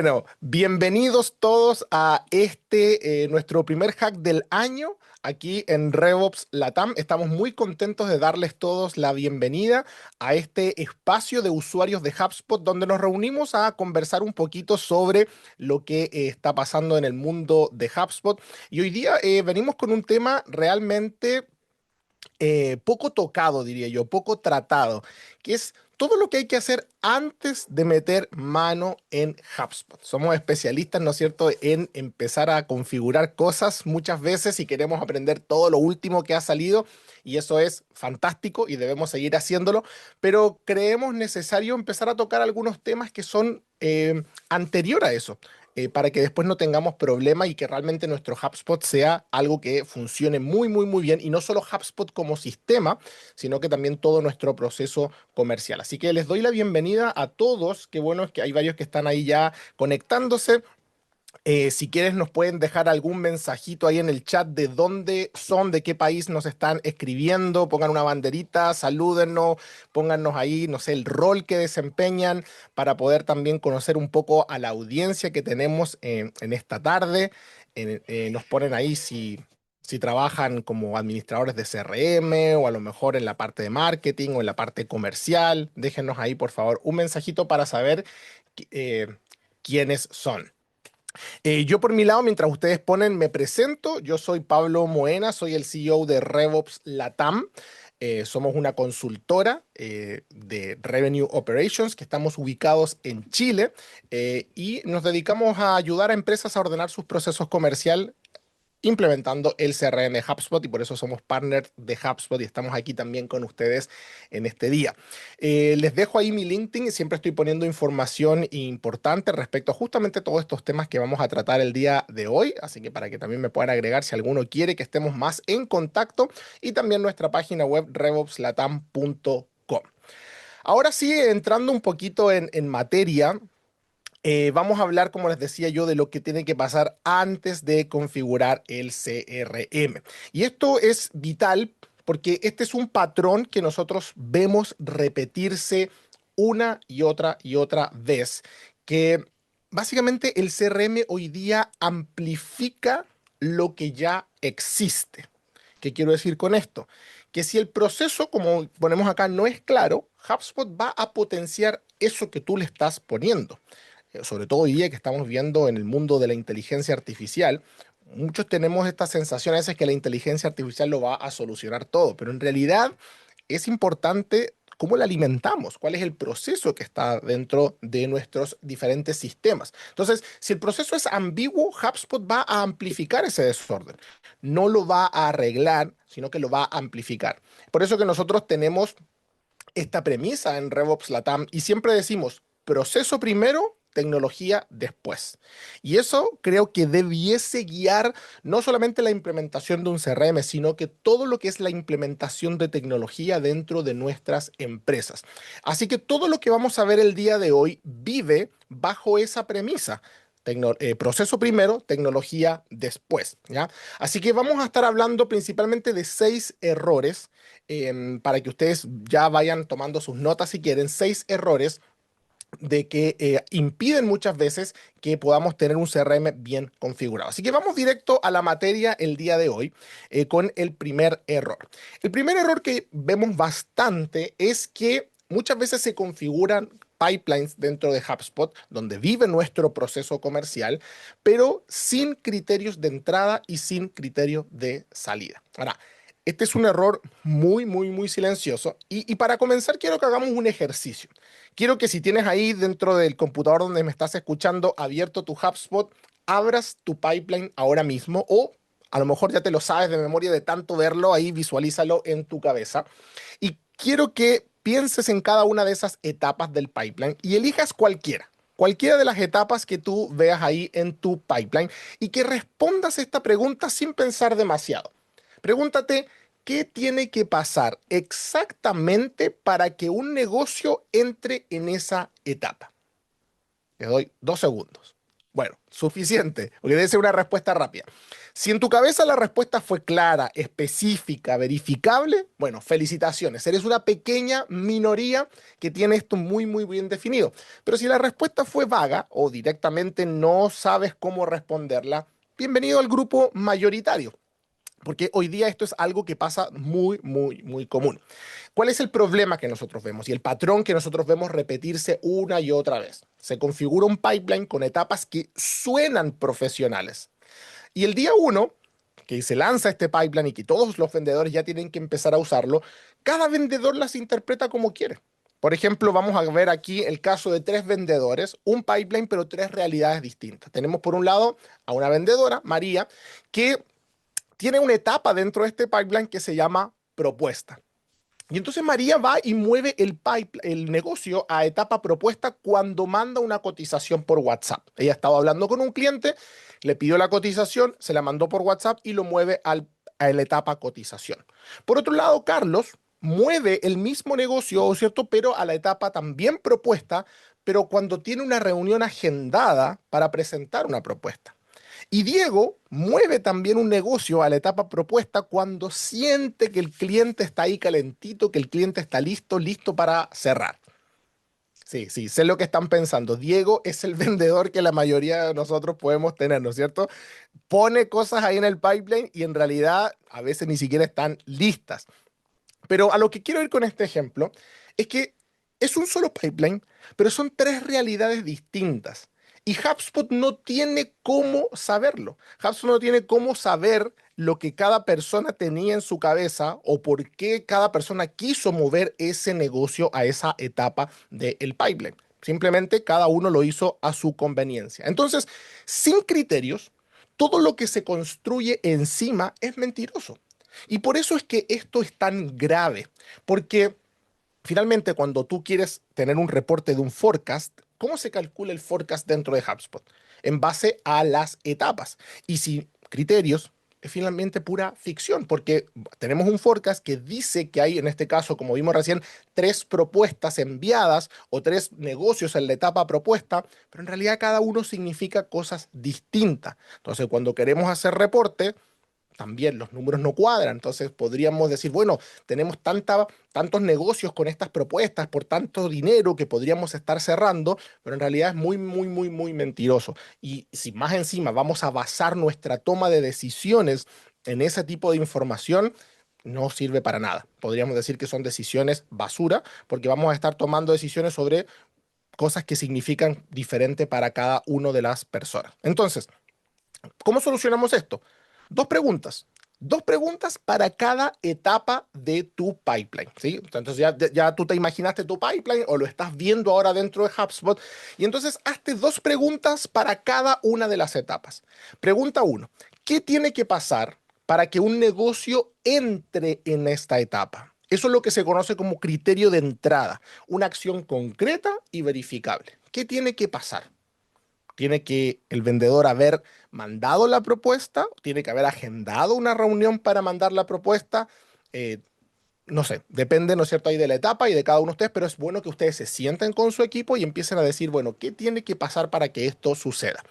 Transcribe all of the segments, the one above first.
Bueno, bienvenidos todos a nuestro primer hack del año aquí en RevOps Latam. Estamos muy contentos de darles todos la bienvenida a este espacio de usuarios de HubSpot donde nos reunimos a conversar un poquito sobre lo que está pasando en el mundo de HubSpot. Y hoy día venimos con un tema realmente poco tocado, diría yo, poco tratado, que es todo lo que hay que hacer antes de meter mano en HubSpot. Somos especialistas, ¿no es cierto?, en empezar a configurar cosas muchas veces y queremos aprender todo lo último que ha salido y eso es fantástico y debemos seguir haciéndolo, pero creemos necesario empezar a tocar algunos temas que son anterior a eso para que después no tengamos problema y que realmente nuestro HubSpot sea algo que funcione muy, muy, muy bien. Y no solo HubSpot como sistema, sino que también todo nuestro proceso comercial. Así que les doy la bienvenida a todos. Qué bueno es que hay varios que están ahí ya conectándose. Si quieres, nos pueden dejar algún mensajito ahí en el chat de dónde son, de qué país nos están escribiendo, pongan una banderita, salúdennos, póngannos ahí, no sé, el rol que desempeñan para poder también conocer un poco a la audiencia que tenemos en esta tarde. Nos ponen ahí si trabajan como administradores de CRM o a lo mejor en la parte de marketing o en la parte comercial. Déjenos ahí, por favor, un mensajito para saber quiénes son. Yo por mi lado, mientras ustedes ponen, me presento. Yo soy Pablo Moena, soy el CEO de RevOps Latam. Somos una consultora de Revenue Operations que estamos ubicados en Chile y nos dedicamos a ayudar a empresas a ordenar sus procesos comerciales implementando el CRM de HubSpot y por eso somos partners de HubSpot y estamos aquí también con ustedes en este día. Les dejo ahí mi LinkedIn, siempre estoy poniendo información importante respecto a justamente todos estos temas que vamos a tratar el día de hoy, así que para que también me puedan agregar si alguno quiere que estemos más en contacto y también nuestra página web revopslatam.com. Ahora sí, entrando un poquito en materia. Vamos a hablar, como les decía yo, de lo que tiene que pasar antes de configurar el CRM. Y esto es vital porque este es un patrón que nosotros vemos repetirse una y otra vez, que básicamente el CRM hoy día amplifica lo que ya existe. ¿Qué quiero decir con esto? Que si el proceso, como ponemos acá, no es claro, HubSpot va a potenciar eso que tú le estás poniendo sobre todo hoy día que estamos viendo en el mundo de la inteligencia artificial, muchos tenemos esta sensación a veces que la inteligencia artificial lo va a solucionar todo, pero en realidad es importante cómo la alimentamos, cuál es el proceso que está dentro de nuestros diferentes sistemas. Entonces, si el proceso es ambiguo, HubSpot va a amplificar ese desorden. No lo va a arreglar, sino que lo va a amplificar. Por eso que nosotros tenemos esta premisa en RevOps Latam y siempre decimos proceso primero, tecnología después. Y eso creo que debiese guiar no solamente la implementación de un CRM, sino que todo lo que es la implementación de tecnología dentro de nuestras empresas. Así que todo lo que vamos a ver el día de hoy vive bajo esa premisa. Proceso primero, tecnología después, ¿ya? Así que vamos a estar hablando principalmente de 6 errores para que ustedes ya vayan tomando sus notas si quieren, 6 errores de que impiden muchas veces que podamos tener un CRM bien configurado. Así que vamos directo a la materia el día de hoy con el primer error. El primer error que vemos bastante es que muchas veces se configuran pipelines dentro de HubSpot, donde vive nuestro proceso comercial, pero sin criterios de entrada y sin criterios de salida. Ahora, este es un error muy, muy, muy silencioso. Y para comenzar, quiero que hagamos un ejercicio. Quiero que si tienes ahí dentro del computador donde me estás escuchando abierto tu HubSpot, abras tu pipeline ahora mismo o a lo mejor ya te lo sabes de memoria de tanto verlo, ahí visualízalo en tu cabeza. Y quiero que pienses en cada una de esas etapas del pipeline y elijas cualquiera de las etapas que tú veas ahí en tu pipeline y que respondas esta pregunta sin pensar demasiado. Pregúntate, ¿qué tiene que pasar exactamente para que un negocio entre en esa etapa? Te doy 2 segundos. Bueno, suficiente, porque debe ser una respuesta rápida. Si en tu cabeza la respuesta fue clara, específica, verificable, bueno, felicitaciones. Eres una pequeña minoría que tiene esto muy, muy bien definido. Pero si la respuesta fue vaga o directamente no sabes cómo responderla, bienvenido al grupo mayoritario. Porque hoy día esto es algo que pasa muy, muy, muy común. ¿Cuál es el problema que nosotros vemos y el patrón que nosotros vemos repetirse una y otra vez? Se configura un pipeline con etapas que suenan profesionales. Y el día uno, que se lanza este pipeline y que todos los vendedores ya tienen que empezar a usarlo, cada vendedor las interpreta como quiere. Por ejemplo, vamos a ver aquí el caso de tres vendedores, un pipeline, pero tres realidades distintas. Tenemos por un lado a una vendedora, María, que tiene una etapa dentro de este pipeline que se llama propuesta. Y entonces María va y mueve el negocio a etapa propuesta cuando manda una cotización por WhatsApp. Ella estaba hablando con un cliente, le pidió la cotización, se la mandó por WhatsApp y lo mueve a la etapa cotización. Por otro lado, Carlos mueve el mismo negocio, ¿cierto? Pero a la etapa también propuesta, pero cuando tiene una reunión agendada para presentar una propuesta. Y Diego mueve también un negocio a la etapa propuesta cuando siente que el cliente está ahí calentito, que el cliente está listo, listo para cerrar. Sí, sí, sé lo que están pensando. Diego es el vendedor que la mayoría de nosotros podemos tener, ¿no es cierto? Pone cosas ahí en el pipeline y en realidad a veces ni siquiera están listas. Pero a lo que quiero ir con este ejemplo es que es un solo pipeline, pero son tres realidades distintas. Y HubSpot no tiene cómo saberlo. HubSpot no tiene cómo saber lo que cada persona tenía en su cabeza o por qué cada persona quiso mover ese negocio a esa etapa del pipeline. Simplemente cada uno lo hizo a su conveniencia. Entonces, sin criterios, todo lo que se construye encima es mentiroso. Y por eso es que esto es tan grave, porque finalmente cuando tú quieres tener un reporte de un forecast, ¿cómo se calcula el forecast dentro de HubSpot? En base a las etapas. Y sin criterios, es finalmente pura ficción, porque tenemos un forecast que dice que hay, en este caso, como vimos recién, tres propuestas enviadas o tres negocios en la etapa propuesta, pero en realidad cada uno significa cosas distintas. Entonces, cuando queremos hacer reporte, también los números no cuadran. Entonces podríamos decir, bueno, tenemos tantos negocios con estas propuestas por tanto dinero que podríamos estar cerrando, pero en realidad es muy, muy, muy, muy mentiroso. Y si más encima vamos a basar nuestra toma de decisiones en ese tipo de información, no sirve para nada. Podríamos decir que son decisiones basura, porque vamos a estar tomando decisiones sobre cosas que significan diferente para cada una de las personas. Entonces, ¿cómo solucionamos esto? Dos preguntas. Dos preguntas para cada etapa de tu pipeline, ¿sí? Entonces ya tú te imaginaste tu pipeline o lo estás viendo ahora dentro de HubSpot y entonces hazte dos preguntas para cada una de las etapas. Pregunta uno, ¿qué tiene que pasar para que un negocio entre en esta etapa? Eso es lo que se conoce como criterio de entrada, una acción concreta y verificable. ¿Qué tiene que pasar? Tiene que el vendedor haber mandado la propuesta, tiene que haber agendado una reunión para mandar la propuesta. eh, no sé, depende, ¿no es cierto?, ahí de la etapa y de cada uno de ustedes, pero es bueno que ustedes se sienten con su equipo y empiecen a decir, bueno, ¿qué tiene que pasar para que esto suceda?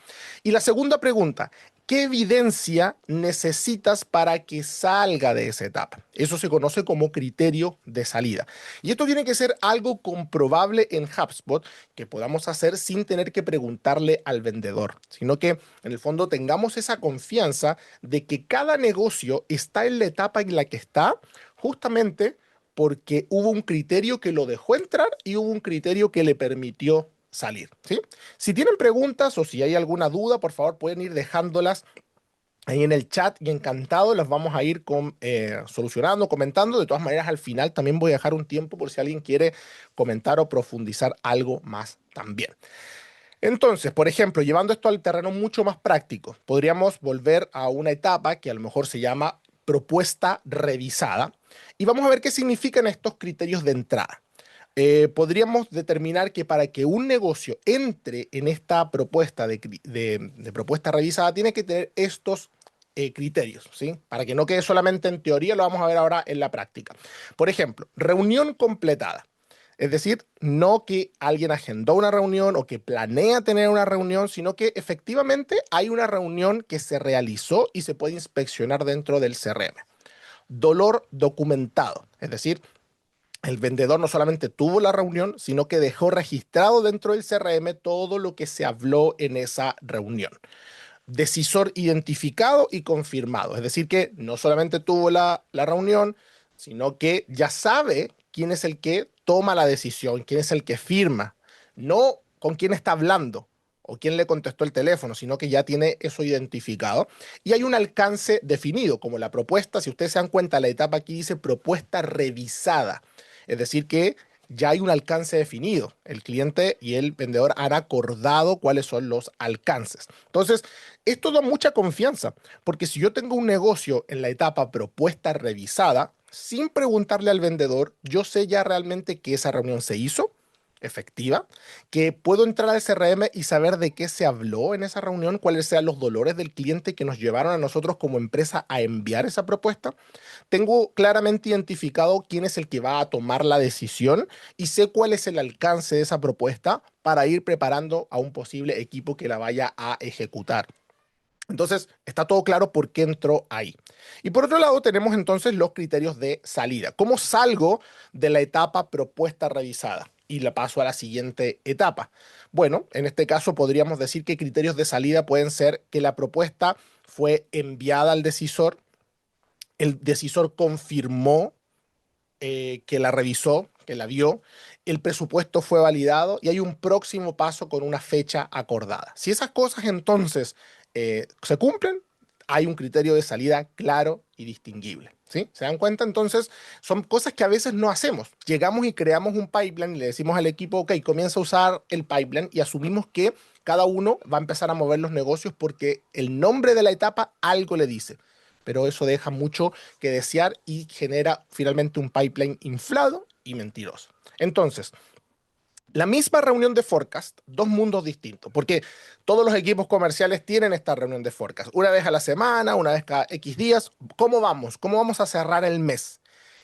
Y la segunda pregunta, ¿qué evidencia necesitas para que salga de esa etapa? Eso se conoce como criterio de salida. Y esto tiene que ser algo comprobable en HubSpot que podamos hacer sin tener que preguntarle al vendedor, sino que en el fondo tengamos esa confianza de que cada negocio está en la etapa en la que está justamente porque hubo un criterio que lo dejó entrar y hubo un criterio que le permitió salir, ¿sí? Si tienen preguntas o si hay alguna duda, por favor pueden ir dejándolas ahí en el chat y encantado las vamos a ir solucionando, comentando. De todas maneras, al final también voy a dejar un tiempo por si alguien quiere comentar o profundizar algo más también. Entonces, por ejemplo, llevando esto al terreno mucho más práctico, podríamos volver a una etapa que a lo mejor se llama propuesta revisada y vamos a ver qué significan estos criterios de entrada. Podríamos determinar que para que un negocio entre en esta propuesta de propuesta revisada tiene que tener estos criterios, ¿sí? Para que no quede solamente en teoría, lo vamos a ver ahora en la práctica. Por ejemplo, reunión completada. Es decir, no que alguien agendó una reunión o que planea tener una reunión, sino que efectivamente hay una reunión que se realizó y se puede inspeccionar dentro del CRM. Dolor documentado, es decir, el vendedor no solamente tuvo la reunión, sino que dejó registrado dentro del CRM todo lo que se habló en esa reunión. Decisor identificado y confirmado. Es decir, que no solamente tuvo la reunión, sino que ya sabe quién es el que toma la decisión, quién es el que firma, no con quién está hablando o quién le contestó el teléfono, sino que ya tiene eso identificado. Y hay un alcance definido, como la propuesta, si ustedes se dan cuenta, la etapa aquí dice propuesta revisada. Es decir, que ya hay un alcance definido. El cliente y el vendedor han acordado cuáles son los alcances. Entonces, esto da mucha confianza, porque si yo tengo un negocio en la etapa propuesta revisada, sin preguntarle al vendedor, yo sé ya realmente que esa reunión se hizo, efectiva, que puedo entrar al CRM y saber de qué se habló en esa reunión, cuáles sean los dolores del cliente que nos llevaron a nosotros como empresa a enviar esa propuesta. Tengo claramente identificado quién es el que va a tomar la decisión y sé cuál es el alcance de esa propuesta para ir preparando a un posible equipo que la vaya a ejecutar. Entonces, está todo claro por qué entró ahí. Y por otro lado, tenemos entonces los criterios de salida. ¿Cómo salgo de la etapa propuesta revisada? Y la paso a la siguiente etapa. Bueno, en este caso podríamos decir que criterios de salida pueden ser que la propuesta fue enviada al decisor, el decisor confirmó que la revisó, que la vio, el presupuesto fue validado y hay un próximo paso con una fecha acordada. Si esas cosas entonces se cumplen, hay un criterio de salida claro y distinguible. ¿Sí? ¿Se dan cuenta? Entonces, son cosas que a veces no hacemos. Llegamos y creamos un pipeline y le decimos al equipo, ok, comienza a usar el pipeline y asumimos que cada uno va a empezar a mover los negocios porque el nombre de la etapa algo le dice, pero eso deja mucho que desear y genera finalmente un pipeline inflado y mentiroso. Entonces, la misma reunión de forecast, dos mundos distintos, porque todos los equipos comerciales tienen esta reunión de forecast, una vez a la semana, una vez cada X días. ¿Cómo vamos? ¿Cómo vamos a cerrar el mes?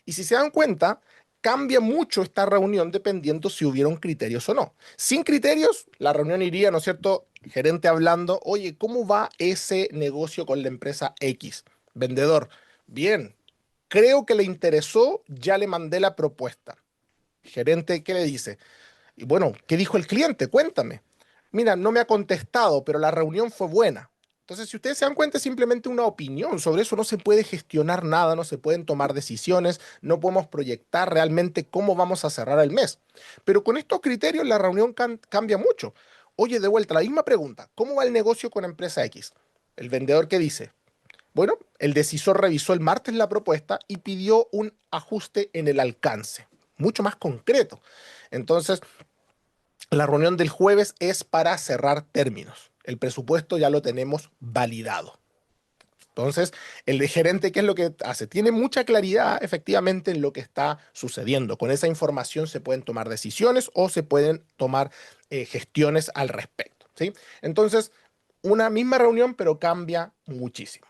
Y si se dan cuenta, cambia mucho esta reunión dependiendo si hubieron criterios o no. Sin criterios, la reunión iría, ¿no es cierto? Gerente hablando, oye, ¿cómo va ese negocio con la empresa X? Vendedor, bien, creo que le interesó, ya le mandé la propuesta. Gerente, ¿qué le dice? Y bueno, ¿qué dijo el cliente? Cuéntame. Mira, no me ha contestado, pero la reunión fue buena. Entonces, si ustedes se dan cuenta, es simplemente una opinión. Sobre eso no se puede gestionar nada, no se pueden tomar decisiones, no podemos proyectar realmente cómo vamos a cerrar el mes. Pero con estos criterios la reunión cambia mucho. Oye, de vuelta, la misma pregunta. ¿Cómo va el negocio con empresa X? El vendedor, ¿qué dice? Bueno, el decisor revisó el martes la propuesta y pidió un ajuste en el alcance, mucho más concreto. Entonces, la reunión del jueves es para cerrar términos. El presupuesto ya lo tenemos validado. Entonces, el de gerente, ¿qué es lo que hace? Tiene mucha claridad efectivamente en lo que está sucediendo. Con esa información se pueden tomar decisiones o se pueden tomar gestiones al respecto. ¿Sí? Entonces, una misma reunión, pero cambia muchísimo.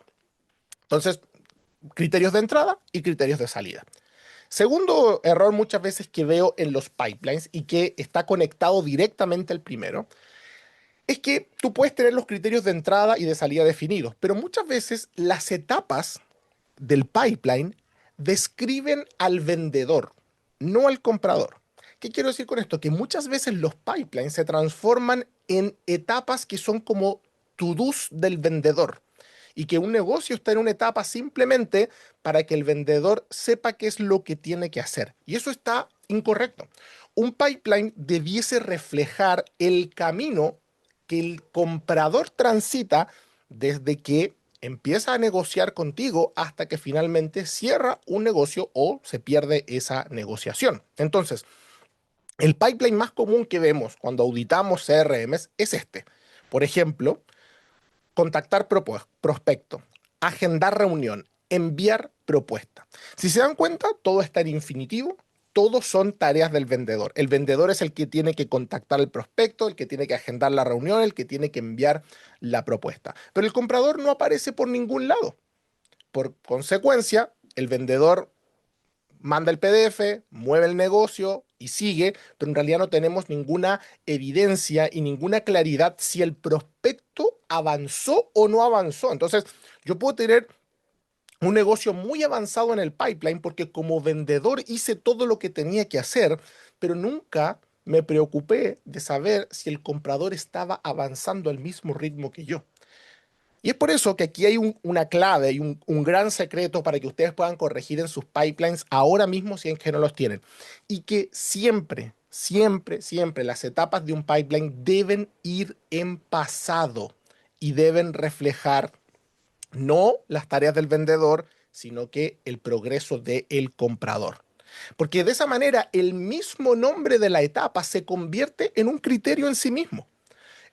Entonces, criterios de entrada y criterios de salida. Segundo error muchas veces que veo en los pipelines y que está conectado directamente al primero, es que tú puedes tener los criterios de entrada y de salida definidos, pero muchas veces las etapas del pipeline describen al vendedor, no al comprador. ¿Qué quiero decir con esto? Que muchas veces los pipelines se transforman en etapas que son como to-dos del vendedor y que un negocio está en una etapa simplemente para que el vendedor sepa qué es lo que tiene que hacer. Y eso está incorrecto. Un pipeline debiese reflejar el camino que el comprador transita desde que empieza a negociar contigo hasta que finalmente cierra un negocio o se pierde esa negociación. Entonces, el pipeline más común que vemos cuando auditamos CRMs es este. Por ejemplo, contactar prospecto, agendar reunión, enviar propuesta. Si se dan cuenta, todo está en infinitivo, todos son tareas del vendedor. El vendedor es el que tiene que contactar al prospecto, el que tiene que agendar la reunión, el que tiene que enviar la propuesta. Pero el comprador no aparece por ningún lado. Por consecuencia, el vendedor manda el PDF, mueve el negocio y sigue, pero en realidad no tenemos ninguna evidencia y ninguna claridad si el prospecto avanzó o no avanzó. Entonces, yo puedo tener un negocio muy avanzado en el pipeline porque como vendedor hice todo lo que tenía que hacer, pero nunca me preocupé de saber si el comprador estaba avanzando al mismo ritmo que yo. Y es por eso que aquí hay una clave y un gran secreto para que ustedes puedan corregir en sus pipelines ahora mismo si es que no los tienen. Y que siempre, siempre, siempre las etapas de un pipeline deben ir en pasado y deben reflejar no las tareas del vendedor, sino que el progreso del comprador. Porque de esa manera el mismo nombre de la etapa se convierte en un criterio en sí mismo.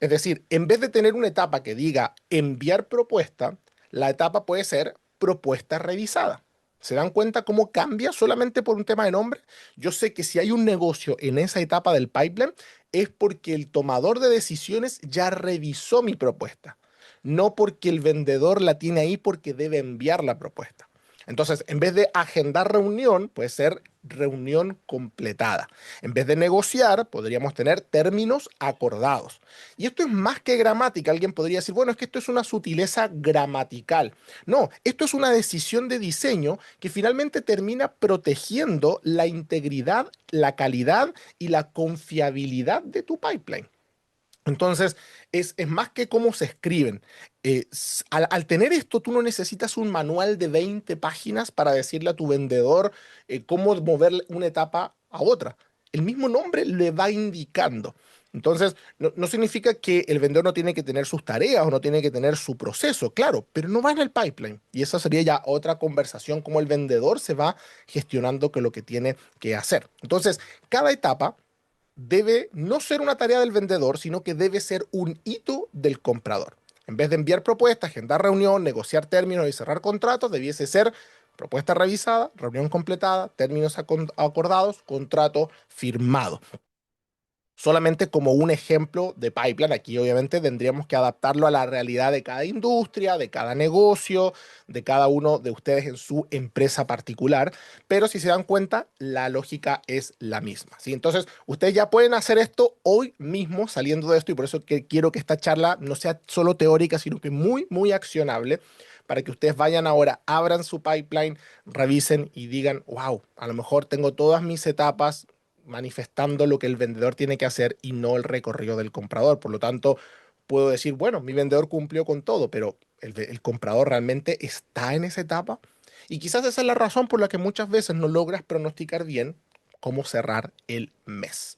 Es decir, en vez de tener una etapa que diga enviar propuesta, la etapa puede ser propuesta revisada. ¿Se dan cuenta cómo cambia solamente por un tema de nombre? Yo sé que si hay un negocio en esa etapa del pipeline es porque el tomador de decisiones ya revisó mi propuesta, no porque el vendedor la tiene ahí porque debe enviar la propuesta. Entonces, en vez de agendar reunión, puede ser reunión completada. En vez de negociar, podríamos tener términos acordados. Y esto es más que gramática. Alguien podría decir, bueno, es que esto es una sutileza gramatical. No, esto es una decisión de diseño que finalmente termina protegiendo la integridad, la calidad y la confiabilidad de tu pipeline. Entonces, es más que cómo se escriben. Al tener esto, tú no necesitas un manual de 20 páginas para decirle a tu vendedor cómo mover una etapa a otra. El mismo nombre le va indicando. Entonces, no significa que el vendedor no tiene que tener sus tareas o no tiene que tener su proceso, claro, pero no va en el pipeline. Y esa sería ya otra conversación, cómo el vendedor se va gestionando que lo que tiene que hacer. Entonces, cada etapa debe no ser una tarea del vendedor, sino que debe ser un hito del comprador. En vez de enviar propuestas, agendar reunión, negociar términos y cerrar contratos, debiese ser propuesta revisada, reunión completada, términos acordados, contrato firmado. Solamente como un ejemplo de pipeline, aquí obviamente tendríamos que adaptarlo a la realidad de cada industria, de cada negocio, de cada uno de ustedes en su empresa particular, pero si se dan cuenta, la lógica es la misma, ¿sí? Entonces, ustedes ya pueden hacer esto hoy mismo saliendo de esto y por eso que quiero que esta charla no sea solo teórica, sino que muy, muy accionable para que ustedes vayan ahora, abran su pipeline, revisen y digan, wow, a lo mejor tengo todas mis etapas manifestando lo que el vendedor tiene que hacer y no el recorrido del comprador. Por lo tanto, puedo decir, bueno, mi vendedor cumplió con todo, pero el comprador realmente está en esa etapa. Y quizás esa es la razón por la que muchas veces no logras pronosticar bien cómo cerrar el mes.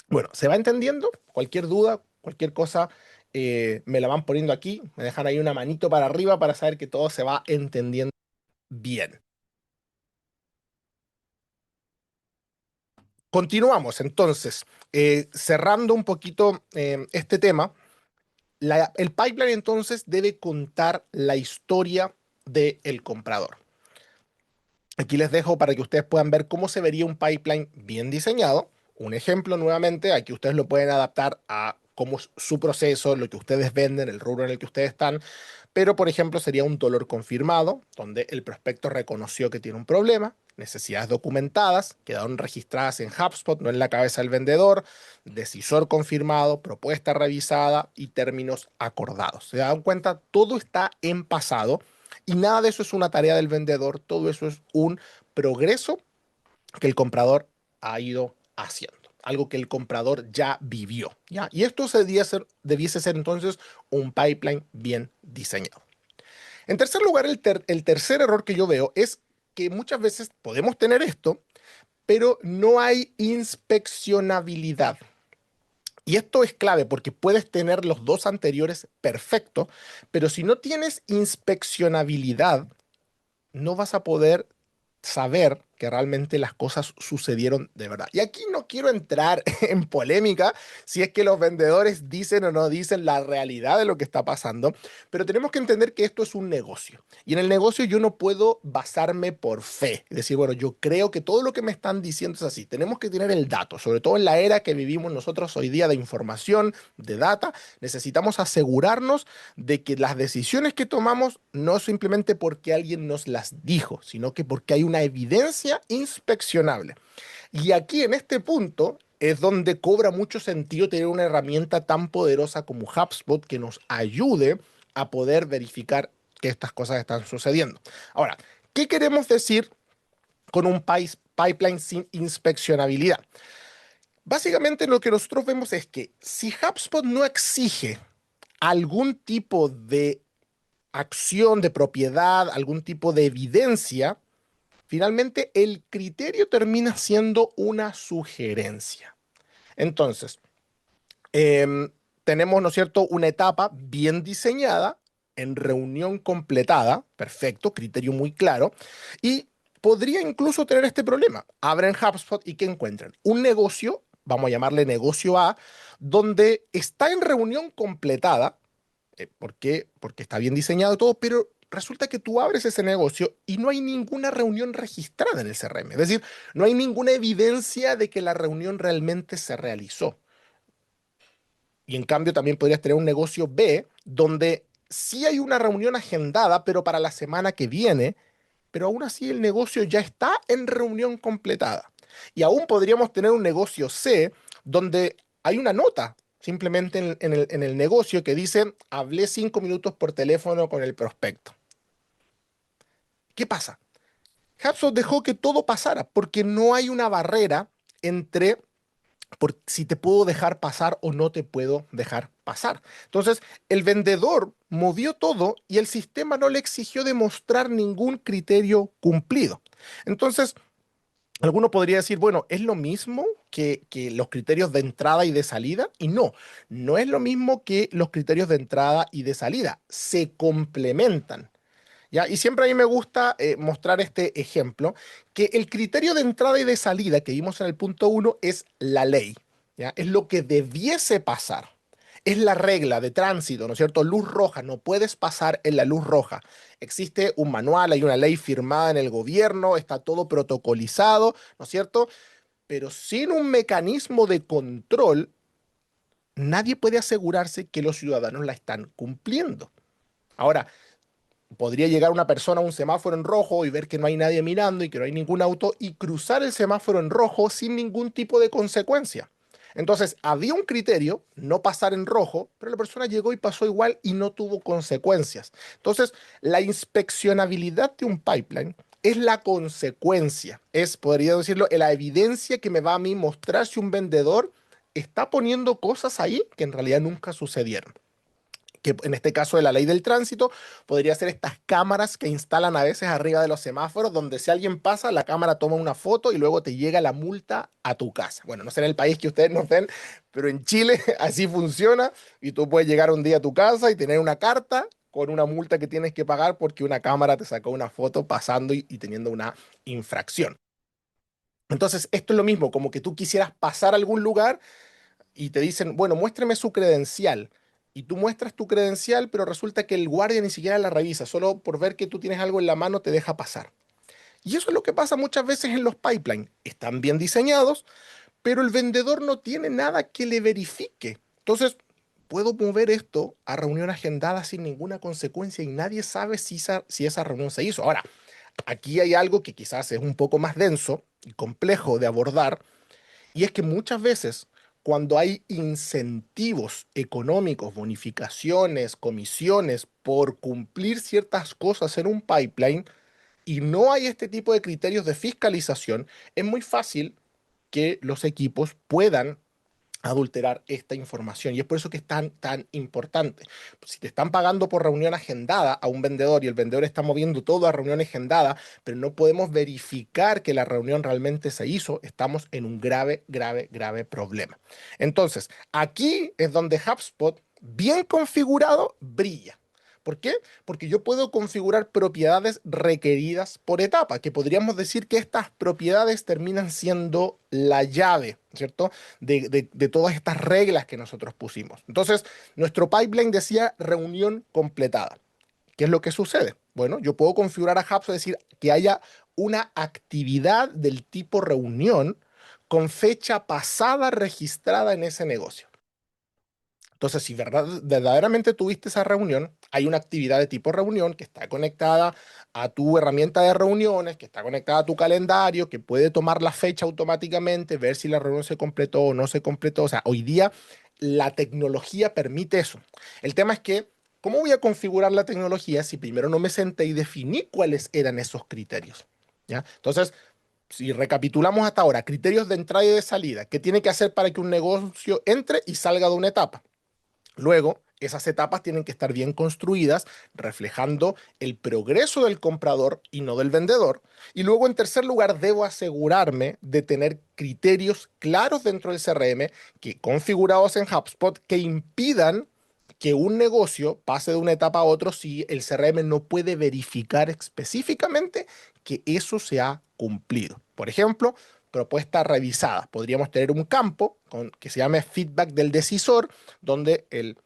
Bueno, ¿se va entendiendo? Cualquier duda, cualquier cosa, me la van poniendo aquí. Me dejan ahí una manito para arriba para saber que todo se va entendiendo bien. Continuamos entonces, cerrando un poquito este tema. El pipeline entonces debe contar la historia del comprador. Aquí les dejo para que ustedes puedan ver cómo se vería un pipeline bien diseñado. Un ejemplo nuevamente, aquí ustedes lo pueden adaptar a cómo es su proceso, lo que ustedes venden, el rubro en el que ustedes están. Pero, por ejemplo, sería un dolor confirmado, donde el prospecto reconoció que tiene un problema, necesidades documentadas, quedaron registradas en HubSpot, no en la cabeza del vendedor, decisor confirmado, propuesta revisada y términos acordados. ¿Se dan cuenta? Todo está en pasado y nada de eso es una tarea del vendedor, todo eso es un progreso que el comprador ha ido haciendo, algo que el comprador ya vivió, ¿ya? Y esto debiese ser entonces un pipeline bien diseñado. En tercer lugar, el tercer error que yo veo es que muchas veces podemos tener esto, pero no hay inspeccionabilidad. Y esto es clave porque puedes tener los dos anteriores perfecto, pero si no tienes inspeccionabilidad, no vas a poder saber que realmente las cosas sucedieron de verdad. Y aquí no quiero entrar en polémica si es que los vendedores dicen o no dicen la realidad de lo que está pasando, pero tenemos que entender que esto es un negocio. Y en el negocio yo no puedo basarme por fe. Es decir, bueno, yo creo que todo lo que me están diciendo es así. Tenemos que tener el dato, sobre todo en la era que vivimos nosotros hoy día de información, de data. Necesitamos asegurarnos de que las decisiones que tomamos no simplemente porque alguien nos las dijo, sino que porque hay una evidencia inspeccionable. Y aquí en este punto es donde cobra mucho sentido tener una herramienta tan poderosa como HubSpot que nos ayude a poder verificar que estas cosas están sucediendo. Ahora, ¿qué queremos decir con un pipeline sin inspeccionabilidad? Básicamente lo que nosotros vemos es que si HubSpot no exige algún tipo de acción, de propiedad, algún tipo de evidencia, finalmente el criterio termina siendo una sugerencia. Entonces, tenemos, ¿no es cierto?, una etapa bien diseñada, en reunión completada, perfecto, criterio muy claro, y podría incluso tener este problema. Abren HubSpot y ¿qué encuentran? Un negocio, vamos a llamarle negocio A, donde está en reunión completada. ¿Por qué? Porque está bien diseñado todo, pero resulta que tú abres ese negocio y no hay ninguna reunión registrada en el CRM. Es decir, no hay ninguna evidencia de que la reunión realmente se realizó. Y en cambio también podrías tener un negocio B donde sí hay una reunión agendada, pero para la semana que viene, pero aún así el negocio ya está en reunión completada. Y aún podríamos tener un negocio C donde hay una nota simplemente en el negocio que dice, hablé 5 minutos por teléfono con el prospecto. ¿Qué pasa? HubSpot dejó que todo pasara porque no hay una barrera entre por si te puedo dejar pasar o no te puedo dejar pasar. Entonces, el vendedor movió todo y el sistema no le exigió demostrar ningún criterio cumplido. Entonces, alguno podría decir, bueno, ¿es lo mismo que los criterios de entrada y de salida? Y no, no es lo mismo que los criterios de entrada y de salida. Se complementan. ¿Ya? Y siempre a mí me gusta mostrar este ejemplo, que el criterio de entrada y de salida que vimos en el punto uno es la ley, ¿ya? Es lo que debiese pasar. Es la regla de tránsito, ¿no es cierto? Luz roja, no puedes pasar en la luz roja. Existe un manual, hay una ley firmada en el gobierno, está todo protocolizado, ¿no es cierto? Pero sin un mecanismo de control, nadie puede asegurarse que los ciudadanos la están cumpliendo. Ahora, podría llegar una persona a un semáforo en rojo y ver que no hay nadie mirando y que no hay ningún auto y cruzar el semáforo en rojo sin ningún tipo de consecuencia. Entonces, había un criterio, no pasar en rojo, pero la persona llegó y pasó igual y no tuvo consecuencias. Entonces, la inspeccionabilidad de un pipeline es la consecuencia, es, podría decirlo, la evidencia que me va a mí mostrar si un vendedor está poniendo cosas ahí que en realidad nunca sucedieron, que en este caso de la ley del tránsito, podría ser estas cámaras que instalan a veces arriba de los semáforos, donde si alguien pasa, la cámara toma una foto y luego te llega la multa a tu casa. Bueno, no sé en el país que ustedes nos ven, pero en Chile así funciona y tú puedes llegar un día a tu casa y tener una carta con una multa que tienes que pagar porque una cámara te sacó una foto pasando y teniendo una infracción. Entonces, esto es lo mismo, como que tú quisieras pasar a algún lugar y te dicen, bueno, muéstrame su credencial. Y tú muestras tu credencial, pero resulta que el guardia ni siquiera la revisa, solo por ver que tú tienes algo en la mano te deja pasar. Y eso es lo que pasa muchas veces en los pipelines. Están bien diseñados, pero el vendedor no tiene nada que le verifique. Entonces, puedo mover esto a reunión agendada sin ninguna consecuencia y nadie sabe si esa reunión se hizo. Ahora, aquí hay algo que quizás es un poco más denso y complejo de abordar, y es que muchas veces, cuando hay incentivos económicos, bonificaciones, comisiones por cumplir ciertas cosas en un pipeline y no hay este tipo de criterios de fiscalización, es muy fácil que los equipos puedan adulterar esta información. Y es por eso que es tan importante. Si te están pagando por reunión agendada a un vendedor y el vendedor está moviendo todo a reunión agendada, pero no podemos verificar que la reunión realmente se hizo, estamos en un grave, grave, grave problema. Entonces, aquí es donde HubSpot, bien configurado, brilla. ¿Por qué? Porque yo puedo configurar propiedades requeridas por etapa, que podríamos decir que estas propiedades terminan siendo la llave, ¿cierto? De todas estas reglas que nosotros pusimos. Entonces, nuestro pipeline decía reunión completada. ¿Qué es lo que sucede? Bueno, yo puedo configurar a HubSpot, decir que haya una actividad del tipo reunión con fecha pasada registrada en ese negocio. Entonces, si verdaderamente tuviste esa reunión, hay una actividad de tipo reunión que está conectada a tu herramienta de reuniones, que está conectada a tu calendario, que puede tomar la fecha automáticamente, ver si la reunión se completó o no se completó. O sea, hoy día la tecnología permite eso. El tema es que, ¿cómo voy a configurar la tecnología si primero no me senté y definí cuáles eran esos criterios? ¿Ya? Entonces, si recapitulamos hasta ahora, criterios de entrada y de salida, ¿qué tiene que hacer para que un negocio entre y salga de una etapa? Luego, esas etapas tienen que estar bien construidas, reflejando el progreso del comprador y no del vendedor. Y luego, en tercer lugar, debo asegurarme de tener criterios claros dentro del CRM que configurados en HubSpot que impidan que un negocio pase de una etapa a otra si el CRM no puede verificar específicamente que eso se ha cumplido. Por ejemplo, propuestas revisadas. Podríamos tener un campo que se llame feedback del decisor, donde el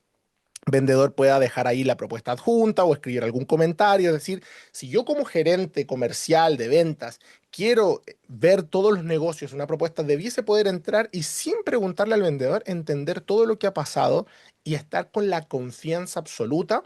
vendedor pueda dejar ahí la propuesta adjunta o escribir algún comentario. Es decir, si yo como gerente comercial de ventas quiero ver todos los negocios, una propuesta, debiese poder entrar y sin preguntarle al vendedor, entender todo lo que ha pasado y estar con la confianza absoluta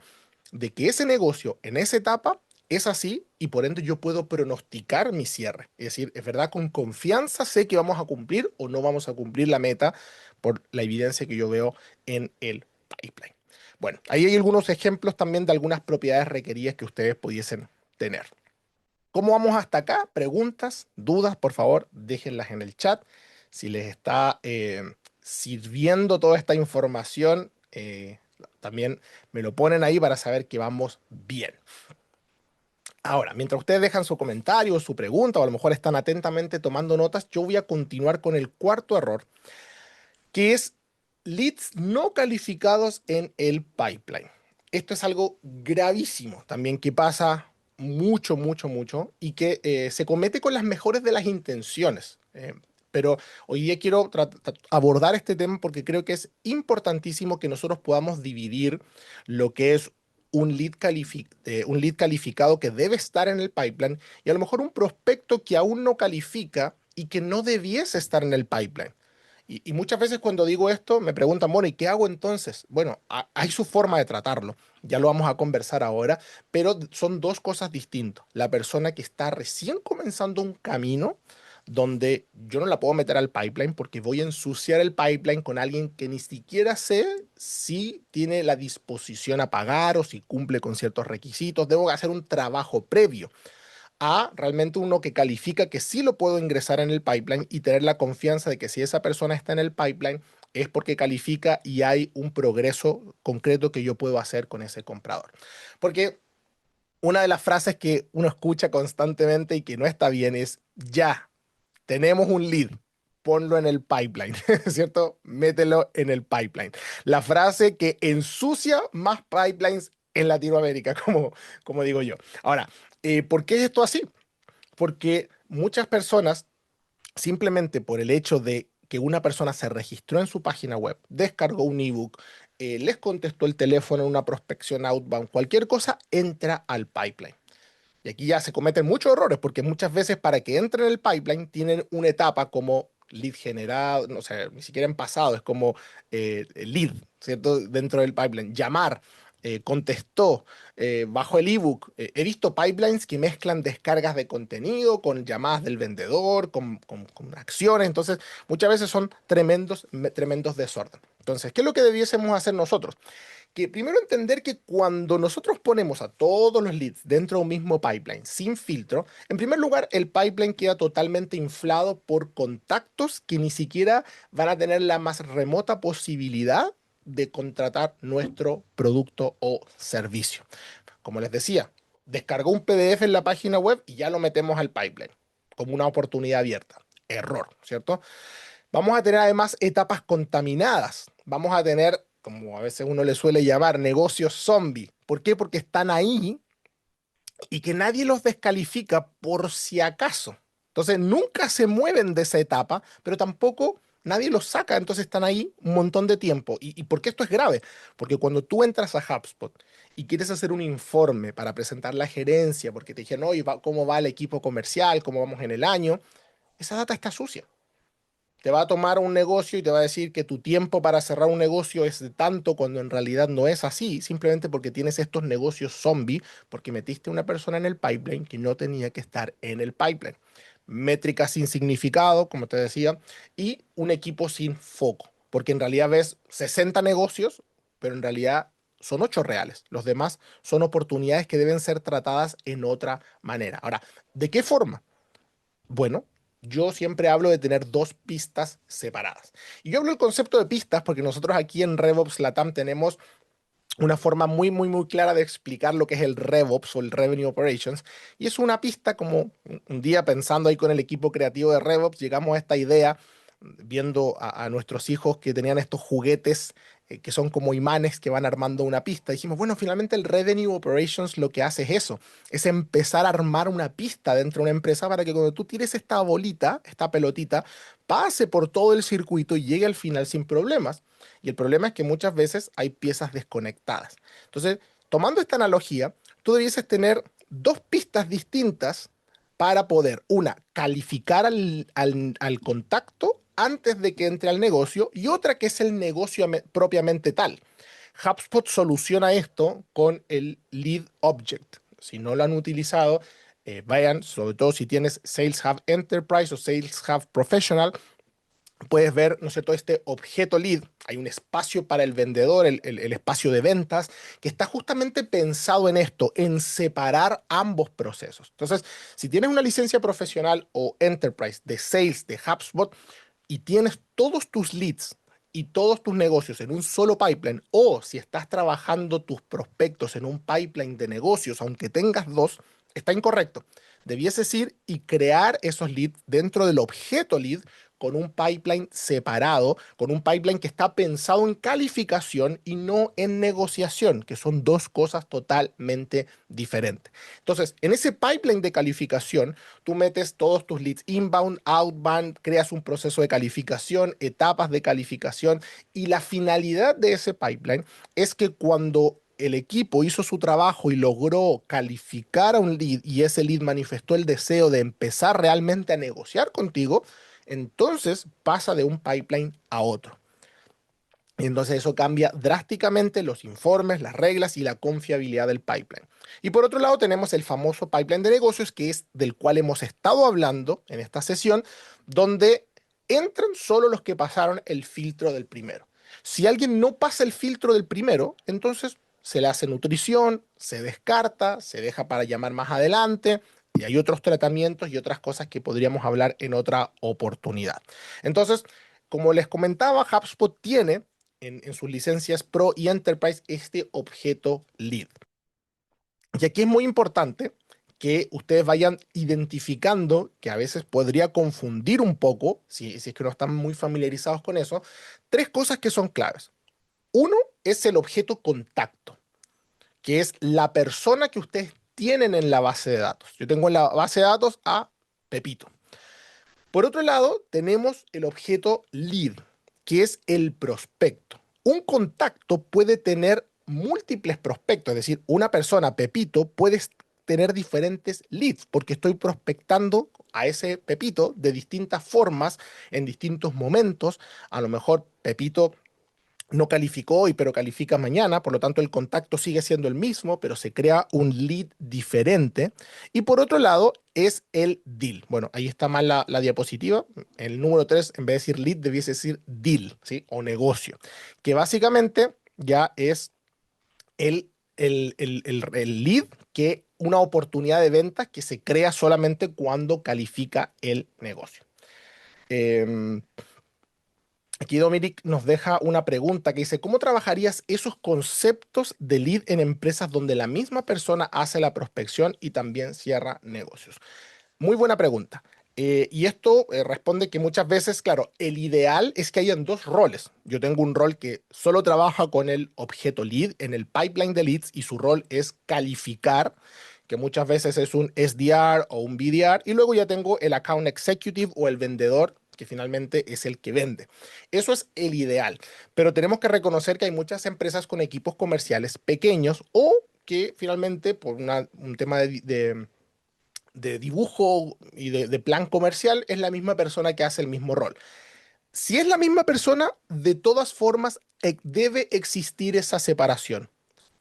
de que ese negocio en esa etapa es así y por ende yo puedo pronosticar mi cierre. Es decir, es verdad, con confianza sé que vamos a cumplir o no vamos a cumplir la meta por la evidencia que yo veo en el pipeline. Bueno, ahí hay algunos ejemplos también de algunas propiedades requeridas que ustedes pudiesen tener. ¿Cómo vamos hasta acá? Preguntas, dudas, por favor, déjenlas en el chat. Si les está sirviendo toda esta información, también me lo ponen ahí para saber que vamos bien. Ahora, mientras ustedes dejan su comentario, su pregunta, o a lo mejor están atentamente tomando notas, yo voy a continuar con el cuarto error, que es leads no calificados en el pipeline. Esto es algo gravísimo también que pasa mucho, mucho, mucho y que se comete con las mejores de las intenciones. Pero hoy día quiero abordar este tema porque creo que es importantísimo que nosotros podamos dividir lo que es un lead calificado que debe estar en el pipeline y a lo mejor un prospecto que aún no califica y que no debiese estar en el pipeline. Y muchas veces cuando digo esto me preguntan, bueno, ¿y qué hago entonces? Bueno, hay su forma de tratarlo, ya lo vamos a conversar ahora, pero son dos cosas distintas. La persona que está recién comenzando un camino donde yo no la puedo meter al pipeline porque voy a ensuciar el pipeline con alguien que ni siquiera sé si tiene la disposición a pagar o si cumple con ciertos requisitos. Debo hacer un trabajo previo a realmente uno que califica que sí lo puedo ingresar en el pipeline y tener la confianza de que si esa persona está en el pipeline es porque califica y hay un progreso concreto que yo puedo hacer con ese comprador. Porque una de las frases que uno escucha constantemente y que no está bien es, ya, tenemos un lead, ponlo en el pipeline, ¿cierto? Mételo en el pipeline. La frase que ensucia más pipelines en Latinoamérica, como digo yo. Ahora, ¿por qué es esto así? Porque muchas personas, simplemente por el hecho de que una persona se registró en su página web, descargó un ebook, les contestó el teléfono en una prospección outbound, cualquier cosa, entra al pipeline. Y aquí ya se cometen muchos errores, porque muchas veces para que entre en el pipeline tienen una etapa como lead generado, no sé, ni siquiera en pasado, es como lead, ¿cierto? Dentro del pipeline. Llamar, contestó, bajo el ebook. He visto pipelines que mezclan descargas de contenido con llamadas del vendedor, con acciones, entonces muchas veces son tremendos desorden. Entonces, ¿qué es lo que debiésemos hacer nosotros? Que primero entender que cuando nosotros ponemos a todos los leads dentro de un mismo pipeline sin filtro, en primer lugar, el pipeline queda totalmente inflado por contactos que ni siquiera van a tener la más remota posibilidad de contratar nuestro producto o servicio. Como les decía, descargó un PDF en la página web y ya lo metemos al pipeline como una oportunidad abierta. Error, ¿cierto? Vamos a tener además etapas contaminadas. Vamos a tener, como a veces uno le suele llamar, negocios zombie. ¿Por qué? Porque están ahí y que nadie los descalifica por si acaso. Entonces nunca se mueven de esa etapa, pero tampoco nadie los saca, entonces están ahí un montón de tiempo. ¿Y por qué esto es grave? Porque cuando tú entras a HubSpot y quieres hacer un informe para presentar la gerencia, porque te dijeron, oye, ¿cómo va el equipo comercial? ¿Cómo vamos en el año? Esa data está sucia. te va a tomar un negocio y te va a decir que tu tiempo para cerrar un negocio es de tanto cuando en realidad no es así, simplemente porque tienes estos negocios zombie, porque metiste una persona en el pipeline que no tenía que estar en el pipeline. Métricas sin significado, como te decía, y un equipo sin foco, porque en realidad ves 60 negocios, pero en realidad son 8 reales. Los demás son oportunidades que deben ser tratadas en otra manera. Ahora, ¿de qué forma? Bueno, yo siempre hablo de tener dos pistas separadas. Y yo hablo del concepto de pistas porque nosotros aquí en RevOps Latam tenemos una forma muy, muy, muy clara de explicar lo que es el RevOps o el Revenue Operations. Y es una pista como un día pensando ahí con el equipo creativo de RevOps, llegamos a esta idea viendo a nuestros hijos que tenían estos juguetes que son como imanes que van armando una pista. Dijimos, bueno, finalmente el Revenue Operations lo que hace es eso, es empezar a armar una pista dentro de una empresa para que cuando tú tires esta bolita, esta pelotita, pase por todo el circuito y llegue al final sin problemas. Y el problema es que muchas veces hay piezas desconectadas. Entonces, tomando esta analogía, tú debieses tener dos pistas distintas para poder, una, calificar al contacto antes de que entre al negocio y otra que es el negocio propiamente tal. HubSpot soluciona esto con el Lead Object. Si no lo han utilizado, vayan, sobre todo si tienes Sales Hub Enterprise o Sales Hub Professional, puedes ver, ¿no sé, todo este objeto lead. Hay un espacio para el vendedor, el espacio de ventas, que está justamente pensado en esto, en separar ambos procesos. Entonces, si tienes una licencia profesional o enterprise de sales de HubSpot y tienes todos tus leads y todos tus negocios en un solo pipeline, o si estás trabajando tus prospectos en un pipeline de negocios, aunque tengas dos, está incorrecto. Debieses ir y crear esos leads dentro del objeto lead con un pipeline separado, con un pipeline que está pensado en calificación y no en negociación, que son dos cosas totalmente diferentes. Entonces, en ese pipeline de calificación, tú metes todos tus leads inbound, outbound, creas un proceso de calificación, etapas de calificación, y la finalidad de ese pipeline es que cuando el equipo hizo su trabajo y logró calificar a un lead y ese lead manifestó el deseo de empezar realmente a negociar contigo, entonces pasa de un pipeline a otro. Y entonces eso cambia drásticamente los informes, las reglas y la confiabilidad del pipeline. Y por otro lado tenemos el famoso pipeline de negocios, que es del cual hemos estado hablando en esta sesión, donde entran solo los que pasaron el filtro del primero. Si alguien no pasa el filtro del primero, entonces se le hace nutrición, se descarta, se deja para llamar más adelante, y hay otros tratamientos y otras cosas que podríamos hablar en otra oportunidad. Entonces, como les comentaba, HubSpot tiene en sus licencias Pro y Enterprise este objeto lead. Y aquí es muy importante que ustedes vayan identificando, que a veces podría confundir un poco, si es que no están muy familiarizados con eso, tres cosas que son claves. Uno es el objeto contacto, que es la persona que ustedes tienen en la base de datos. Yo tengo en la base de datos a Pepito. Por otro lado, tenemos el objeto lead, que es el prospecto. Un contacto puede tener múltiples prospectos, es decir, una persona, Pepito, puede tener diferentes leads, porque estoy prospectando a ese Pepito de distintas formas, en distintos momentos. A lo mejor Pepito no calificó hoy, pero califica mañana, por lo tanto el contacto sigue siendo el mismo, pero se crea un lead diferente. Y por otro lado es el deal. Bueno, ahí está mal la diapositiva. El número 3 en vez de decir lead, debiese decir deal, ¿sí? O negocio, que básicamente ya es el lead, que una oportunidad de venta que se crea solamente cuando califica el negocio. Em, Aquí Dominic nos deja una pregunta que dice, ¿cómo trabajarías esos conceptos de lead en empresas donde la misma persona hace la prospección y también cierra negocios? Muy buena pregunta. Y esto responde que muchas veces, claro, el ideal es que hayan dos roles. Yo tengo un rol que solo trabaja con el objeto lead en el pipeline de leads y su rol es calificar, que muchas veces es un SDR o un BDR, y luego ya tengo el account executive o el vendedor, que finalmente es el que vende. Eso es el ideal, pero tenemos que reconocer que hay muchas empresas con equipos comerciales pequeños o que finalmente por un tema de dibujo y de plan comercial es la misma persona que hace el mismo rol. Si es la misma persona, de todas formas, debe existir esa separación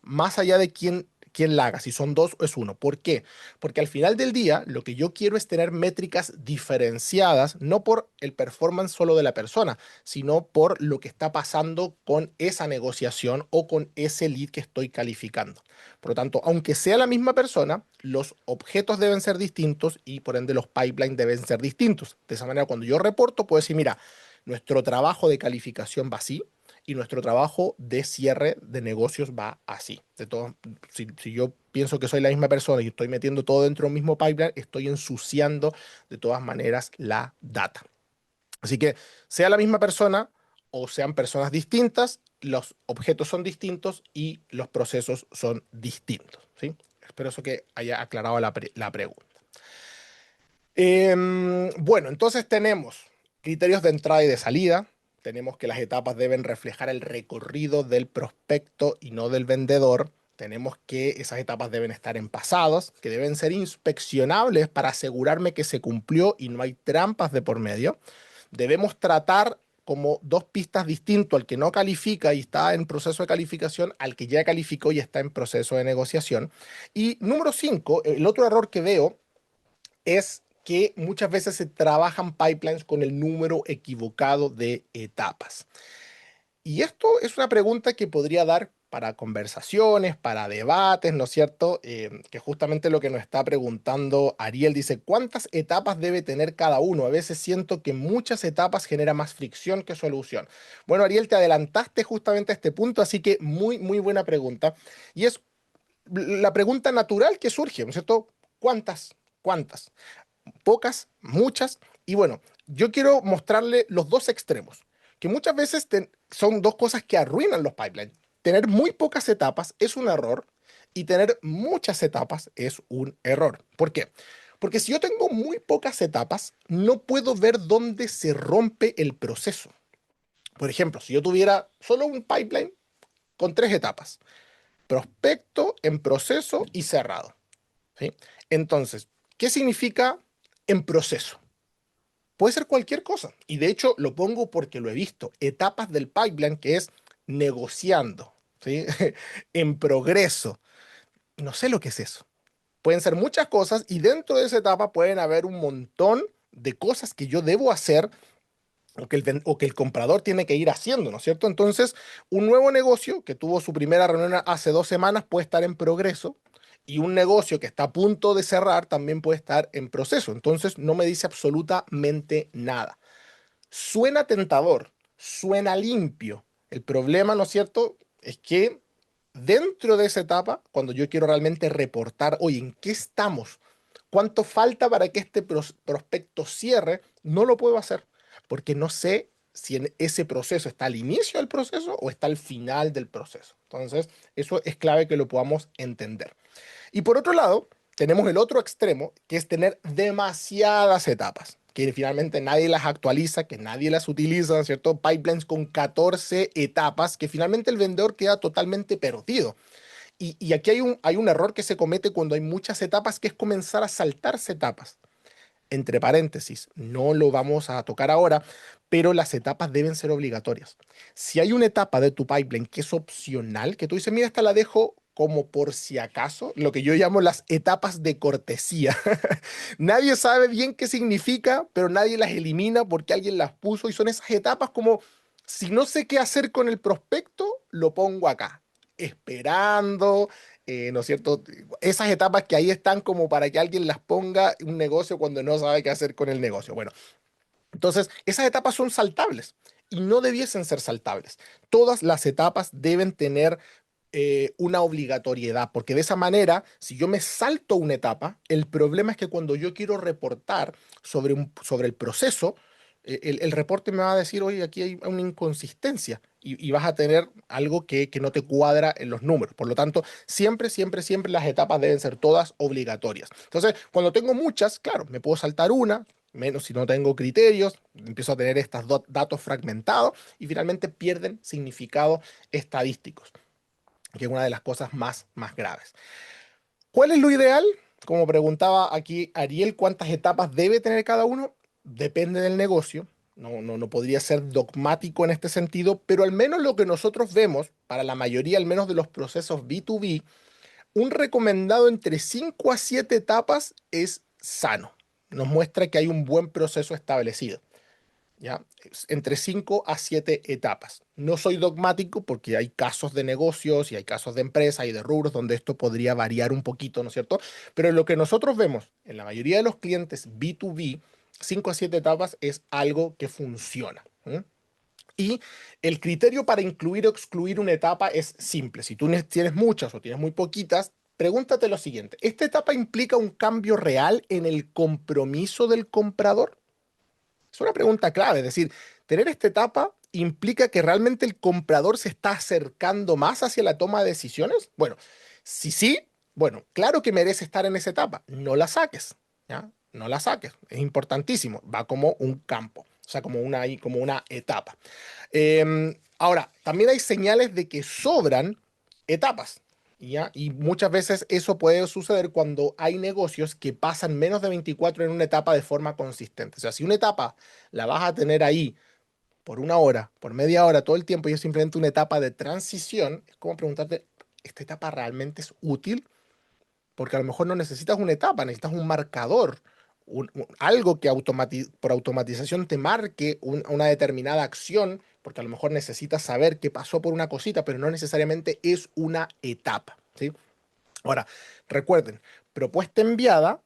más allá de quién la haga, si son dos o es uno. ¿Por qué? Porque al final del día, lo que yo quiero es tener métricas diferenciadas, no por el performance solo de la persona, sino por lo que está pasando con esa negociación o con ese lead que estoy calificando. Por lo tanto, aunque sea la misma persona, los objetos deben ser distintos y por ende los pipelines deben ser distintos. De esa manera, cuando yo reporto, puedo decir, mira, nuestro trabajo de calificación va así, y nuestro trabajo de cierre de negocios va así. De todo, si yo pienso que soy la misma persona y estoy metiendo todo dentro del mismo pipeline, estoy ensuciando de todas maneras la data. Así que sea la misma persona o sean personas distintas, los objetos son distintos y los procesos son distintos. ¿Sí? Espero eso que haya aclarado la pregunta. Bueno, entonces tenemos criterios de entrada y de salida. Tenemos que las etapas deben reflejar el recorrido del prospecto y no del vendedor. Tenemos que esas etapas deben estar en pasados, que deben ser inspeccionables para asegurarme que se cumplió y no hay trampas de por medio. Debemos tratar como dos pistas distintas al que no califica y está en proceso de calificación, al que ya calificó y está en proceso de negociación. Y número 5, el otro error que veo es que muchas veces se trabajan pipelines con el número equivocado de etapas. Y esto es una pregunta que podría dar para conversaciones, para debates, ¿no es cierto? Que justamente lo que nos está preguntando Ariel dice, ¿cuántas etapas debe tener cada uno? A veces siento que muchas etapas genera más fricción que solución. Bueno, Ariel, te adelantaste justamente a este punto, así que muy, muy buena pregunta. Y es la pregunta natural que surge, ¿no es cierto? ¿Cuántas? ¿Cuántas? Pocas, muchas. Y bueno, yo quiero mostrarle los dos extremos, que muchas veces son dos cosas que arruinan los pipelines. Tener muy pocas etapas es un error y tener muchas etapas es un error. ¿Por qué? Porque si yo tengo muy pocas etapas, no puedo ver dónde se rompe el proceso. Por ejemplo, si yo tuviera solo un pipeline con tres etapas, prospecto, en proceso y cerrado. ¿Sí? Entonces, ¿qué significa en proceso? Puede ser cualquier cosa. Y de hecho lo pongo porque lo he visto. Etapas del pipeline que es negociando, ¿sí? En progreso. No sé lo que es eso. Pueden ser muchas cosas y dentro de esa etapa pueden haber un montón de cosas que yo debo hacer o que el comprador tiene que ir haciendo, ¿no es cierto? Entonces, un nuevo negocio que tuvo su primera reunión hace 2 semanas puede estar en progreso y un negocio que está a punto de cerrar también puede estar en proceso. Entonces, no me dice absolutamente nada. Suena tentador, suena limpio. El problema, ¿no es cierto?, es que dentro de esa etapa, cuando yo quiero realmente reportar, oye, ¿en qué estamos? ¿Cuánto falta para que este prospecto cierre? No lo puedo hacer porque no sé si en ese proceso está al inicio del proceso o está al final del proceso. Entonces, eso es clave que lo podamos entender. Y por otro lado, tenemos el otro extremo, que es tener demasiadas etapas, que finalmente nadie las actualiza, que nadie las utiliza, ¿cierto? Pipelines con 14 etapas, que finalmente el vendedor queda totalmente perdido. Y aquí hay un error que se comete cuando hay muchas etapas, que es comenzar a saltarse etapas. Entre paréntesis, no lo vamos a tocar ahora, pero las etapas deben ser obligatorias. Si hay una etapa de tu pipeline que es opcional, que tú dices, mira, esta la dejo como por si acaso, lo que yo llamo las etapas de cortesía. Nadie sabe bien qué significa, pero nadie las elimina porque alguien las puso y son esas etapas como, si no sé qué hacer con el prospecto, lo pongo acá, esperando, ¿no es cierto? Esas etapas que ahí están como para que alguien las ponga un negocio cuando no sabe qué hacer con el negocio. Bueno, entonces esas etapas son saltables y no debiesen ser saltables. Todas las etapas deben tener una obligatoriedad, porque de esa manera, si yo me salto una etapa, el problema es que cuando yo quiero reportar sobre el proceso, el reporte me va a decir, oye, aquí hay una inconsistencia y vas a tener algo que no te cuadra en los números. Por lo tanto, siempre, siempre, siempre las etapas deben ser todas obligatorias. Entonces, cuando tengo muchas, claro, me puedo saltar una, menos si no tengo criterios, empiezo a tener estos datos fragmentados y finalmente pierden significado estadísticos, que es una de las cosas más graves. ¿Cuál es lo ideal? Como preguntaba aquí Ariel, ¿cuántas etapas debe tener cada uno? Depende del negocio, no podría ser dogmático en este sentido, pero al menos lo que nosotros vemos, para la mayoría al menos de los procesos B2B, un recomendado entre 5 a 7 etapas es sano. Nos muestra que hay un buen proceso establecido. ¿Ya? Entre 5 a 7 etapas. No soy dogmático porque hay casos de negocios y hay casos de empresas y de rubros donde esto podría variar un poquito, ¿no es cierto? Pero lo que nosotros vemos en la mayoría de los clientes B2B, 5 a 7 etapas es algo que funciona. ¿Mm? Y el criterio para incluir o excluir una etapa es simple. Si tú tienes muchas o tienes muy poquitas, pregúntate lo siguiente. ¿Esta etapa implica un cambio real en el compromiso del comprador? Es una pregunta clave, es decir, tener esta etapa implica que realmente el comprador se está acercando más hacia la toma de decisiones. Bueno, si sí, bueno, claro que merece estar en esa etapa. No la saques, ¿ya? No la saques. Es importantísimo. Va como un campo, o sea, como una etapa. Ahora, también hay señales de que sobran etapas. ¿Ya? Y muchas veces eso puede suceder cuando hay negocios que pasan menos de 24 en una etapa de forma consistente. O sea, si una etapa la vas a tener ahí por una hora, por media hora, todo el tiempo, y es simplemente una etapa de transición, es como preguntarte, ¿esta etapa realmente es útil? Porque a lo mejor no necesitas una etapa, necesitas un marcador, algo que por automatización te marque una determinada acción, porque a lo mejor necesitas saber qué pasó por una cosita, pero no necesariamente es una etapa, ¿sí? Ahora, recuerden, propuesta enviada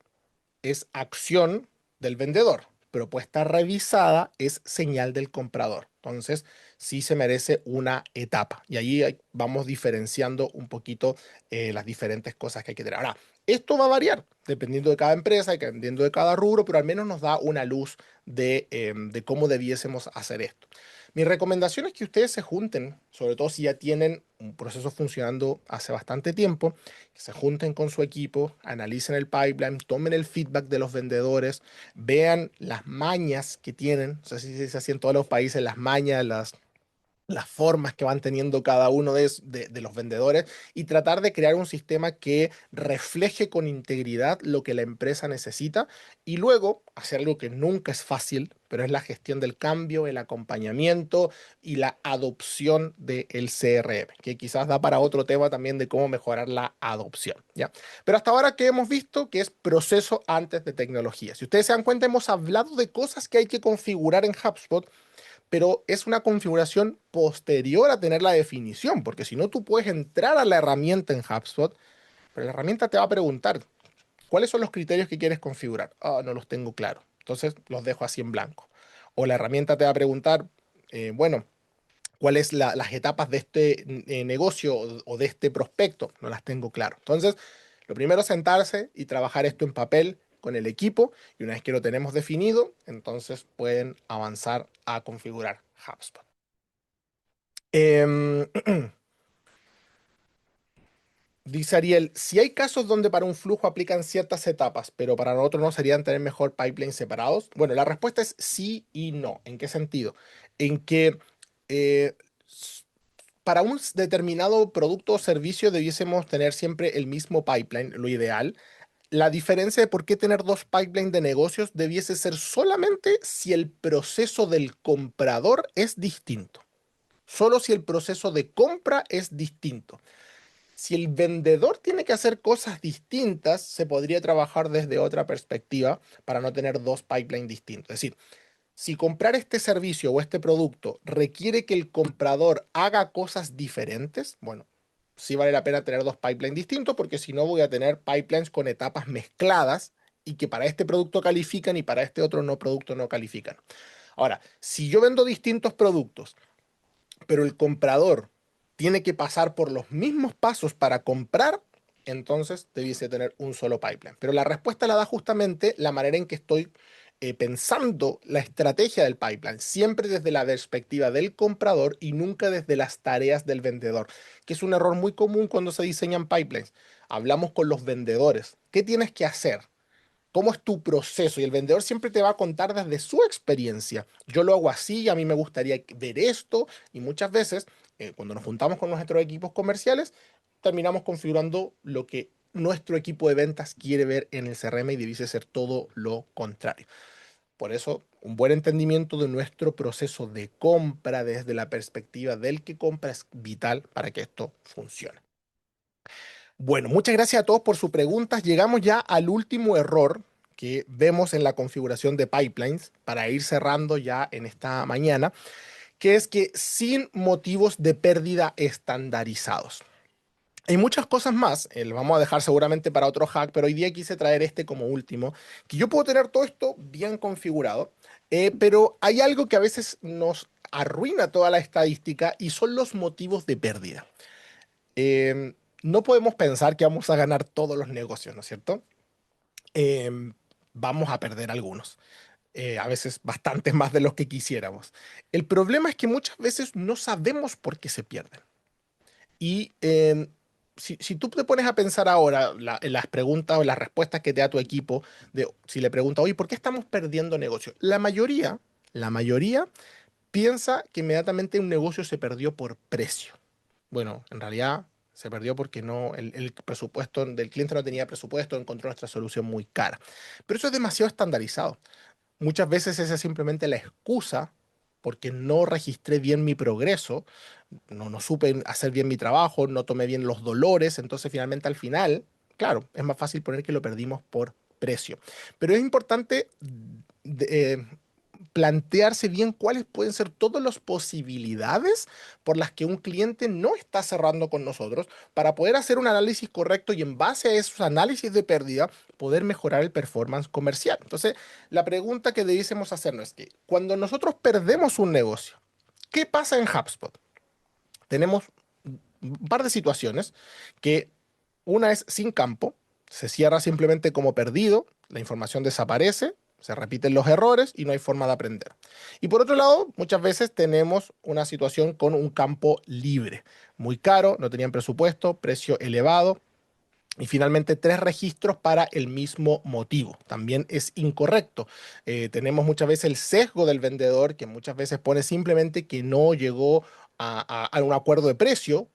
es acción del vendedor. Propuesta revisada es señal del comprador. Entonces, sí se merece una etapa. Y ahí vamos diferenciando un poquito las diferentes cosas que hay que tener. Ahora, esto va a variar dependiendo de cada empresa y dependiendo de cada rubro, pero al menos nos da una luz de cómo debiésemos hacer esto. Mi recomendación es que ustedes se junten, sobre todo si ya tienen un proceso funcionando hace bastante tiempo, que se junten con su equipo, analicen el pipeline, tomen el feedback de los vendedores, vean las mañas que tienen, no sé si se dice así en todos los países, las mañas, las formas que van teniendo cada uno de los vendedores y tratar de crear un sistema que refleje con integridad lo que la empresa necesita y luego hacer algo que nunca es fácil, pero es la gestión del cambio, el acompañamiento y la adopción del CRM, que quizás da para otro tema también de cómo mejorar la adopción, ¿ya? Pero hasta ahora que hemos visto que es proceso antes de tecnología. Si ustedes se dan cuenta, hemos hablado de cosas que hay que configurar en HubSpot, pero es una configuración posterior a tener la definición, porque si no, tú puedes entrar a la herramienta en HubSpot, pero la herramienta te va a preguntar, ¿cuáles son los criterios que quieres configurar? Ah, no los tengo claro. Entonces los dejo así en blanco. O la herramienta te va a preguntar, bueno, ¿cuáles las etapas de este negocio o de este prospecto? No las tengo claro. Entonces, lo primero es sentarse y trabajar esto en papel con el equipo y una vez que lo tenemos definido, entonces pueden avanzar a configurar HubSpot. Em, Dice Ariel, si hay casos donde para un flujo aplican ciertas etapas, pero para nosotros no serían tener mejor pipeline separados. Bueno, la respuesta es sí y no. ¿En qué sentido? En que eh, s- para un determinado producto o servicio debiésemos tener siempre el mismo pipeline, lo ideal. La diferencia de por qué tener dos pipelines de negocios debiese ser solamente si el proceso del comprador es distinto. Solo si el proceso de compra es distinto. Si el vendedor tiene que hacer cosas distintas, se podría trabajar desde otra perspectiva para no tener dos pipelines distintos. Es decir, si comprar este servicio o este producto requiere que el comprador haga cosas diferentes, bueno, sí vale la pena tener dos pipelines distintos porque si no voy a tener pipelines con etapas mezcladas y que para este producto califican y para este otro no producto no califican. Ahora, si yo vendo distintos productos pero el comprador tiene que pasar por los mismos pasos para comprar, entonces debiese tener un solo pipeline. Pero la respuesta la da justamente la manera en que estoy pensando la estrategia del pipeline, siempre desde la perspectiva del comprador y nunca desde las tareas del vendedor, que es un error muy común cuando se diseñan pipelines. Hablamos con los vendedores. ¿Qué tienes que hacer? ¿Cómo es tu proceso? Y el vendedor siempre te va a contar desde su experiencia. Yo lo hago así, a mí me gustaría ver esto. Y muchas veces, cuando nos juntamos con nuestros equipos comerciales, terminamos configurando lo que nuestro equipo de ventas quiere ver en el CRM y debiese ser todo lo contrario. Por eso, un buen entendimiento de nuestro proceso de compra desde la perspectiva del que compra es vital para que esto funcione. Bueno, muchas gracias a todos por sus preguntas. Llegamos ya al último error que vemos en la configuración de pipelines para ir cerrando ya en esta mañana, que es que sin motivos de pérdida estandarizados. Hay muchas cosas más, lo vamos a dejar seguramente para otro hack, pero hoy día quise traer este como último, que yo puedo tener todo esto bien configurado, pero hay algo que a veces nos arruina toda la estadística y son los motivos de pérdida. Eh, no podemos pensar que vamos a ganar todos los negocios, ¿no es cierto? Eh, vamos a perder algunos, a veces bastantes más de los que quisiéramos. El problema es que muchas veces no sabemos por qué se pierden. Y si tú te pones a pensar ahora en las preguntas o las respuestas que te da tu equipo, de si le pregunta, oye, ¿por qué estamos perdiendo negocio? La mayoría piensa que inmediatamente un negocio se perdió por precio. Bueno, en realidad se perdió porque el presupuesto del cliente no tenía presupuesto, encontró nuestra solución muy cara. Pero eso es demasiado estandarizado. Muchas veces esa es simplemente la excusa porque no registré bien mi progreso, no supe hacer bien mi trabajo, no tomé bien los dolores, entonces finalmente al final, claro, es más fácil poner que lo perdimos por precio. Pero es importante plantearse bien cuáles pueden ser todas las posibilidades por las que un cliente no está cerrando con nosotros para poder hacer un análisis correcto y en base a esos análisis de pérdida poder mejorar el performance comercial. Entonces, la pregunta que debiésemos hacernos es que cuando nosotros perdemos un negocio, ¿qué pasa en HubSpot? Tenemos un par de situaciones que una es sin campo, se cierra simplemente como perdido, la información desaparece, se repiten los errores y no hay forma de aprender. Y por otro lado, muchas veces tenemos una situación con un campo libre, muy caro, no tenían presupuesto, precio elevado. Y finalmente, tres registros para el mismo motivo. También es incorrecto. Tenemos muchas veces el sesgo del vendedor, que muchas veces pone simplemente que no llegó a un acuerdo de precio,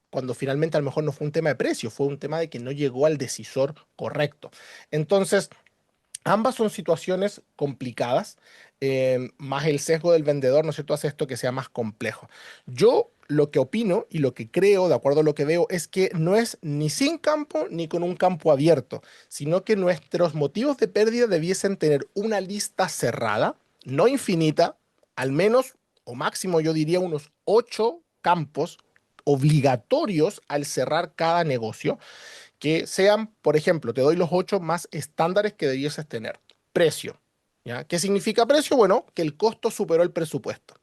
cuando finalmente a lo mejor no fue un tema de precio, fue un tema de que no llegó al decisor correcto. Entonces, ambas son situaciones complicadas, más el sesgo del vendedor, ¿no es cierto?, hace esto que sea más complejo. Yo lo que opino y lo que creo, de acuerdo a lo que veo, es que no es ni sin campo ni con un campo abierto, sino que nuestros motivos de pérdida debiesen tener una lista cerrada, no infinita, al menos o máximo yo diría unos 8 campos obligatorios al cerrar cada negocio que sean, por ejemplo, te doy los 8 más estándares que debieses tener. Precio. ¿Ya? ¿Qué significa precio? Bueno, que el costo superó el presupuesto.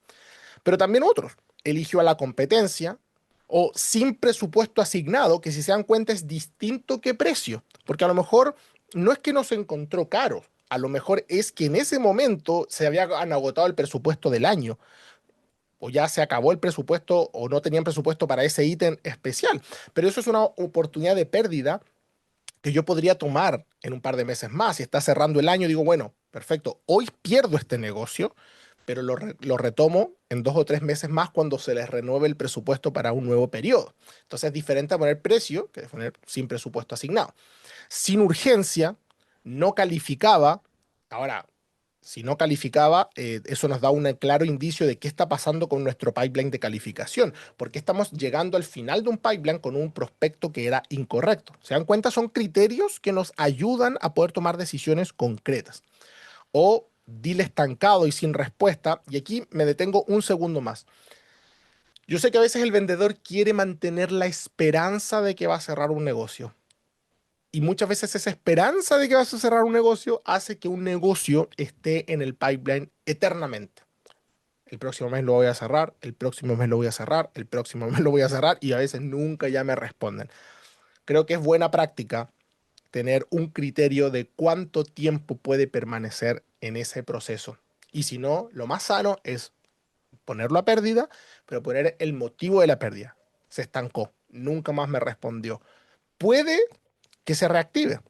Pero también otros. Eligió a la competencia o sin presupuesto asignado, que si se dan cuenta es distinto que precio. Porque a lo mejor no es que nos encontró caro, a lo mejor es que en ese momento se habían agotado el presupuesto del año o ya se acabó el presupuesto o no tenían presupuesto para ese ítem especial. Pero eso es una oportunidad de pérdida que yo podría tomar en un par de meses más. Si está cerrando el año, digo, bueno, perfecto, hoy pierdo este negocio, pero lo retomo en 2 o 3 meses más cuando se les renueve el presupuesto para un nuevo periodo. Entonces es diferente a poner precio que poner sin presupuesto asignado. Sin urgencia, no calificaba. Ahora, si no calificaba, eso nos da un claro indicio de qué está pasando con nuestro pipeline de calificación, porque estamos llegando al final de un pipeline con un prospecto que era incorrecto. ¿Se dan cuenta? Son criterios que nos ayudan a poder tomar decisiones concretas. O deal estancado y sin respuesta, y aquí me detengo un segundo más. Yo sé que a veces el vendedor quiere mantener la esperanza de que va a cerrar un negocio. Y muchas veces esa esperanza de que vas a cerrar un negocio hace que un negocio esté en el pipeline eternamente. El próximo mes lo voy a cerrar, el próximo mes lo voy a cerrar, el próximo mes lo voy a cerrar y a veces nunca ya me responden. Creo que es buena práctica tener un criterio de cuánto tiempo puede permanecer en ese proceso. Y si no, lo más sano es ponerlo a pérdida, pero poner el motivo de la pérdida. Se estancó, nunca más me respondió. Puede que se reactive,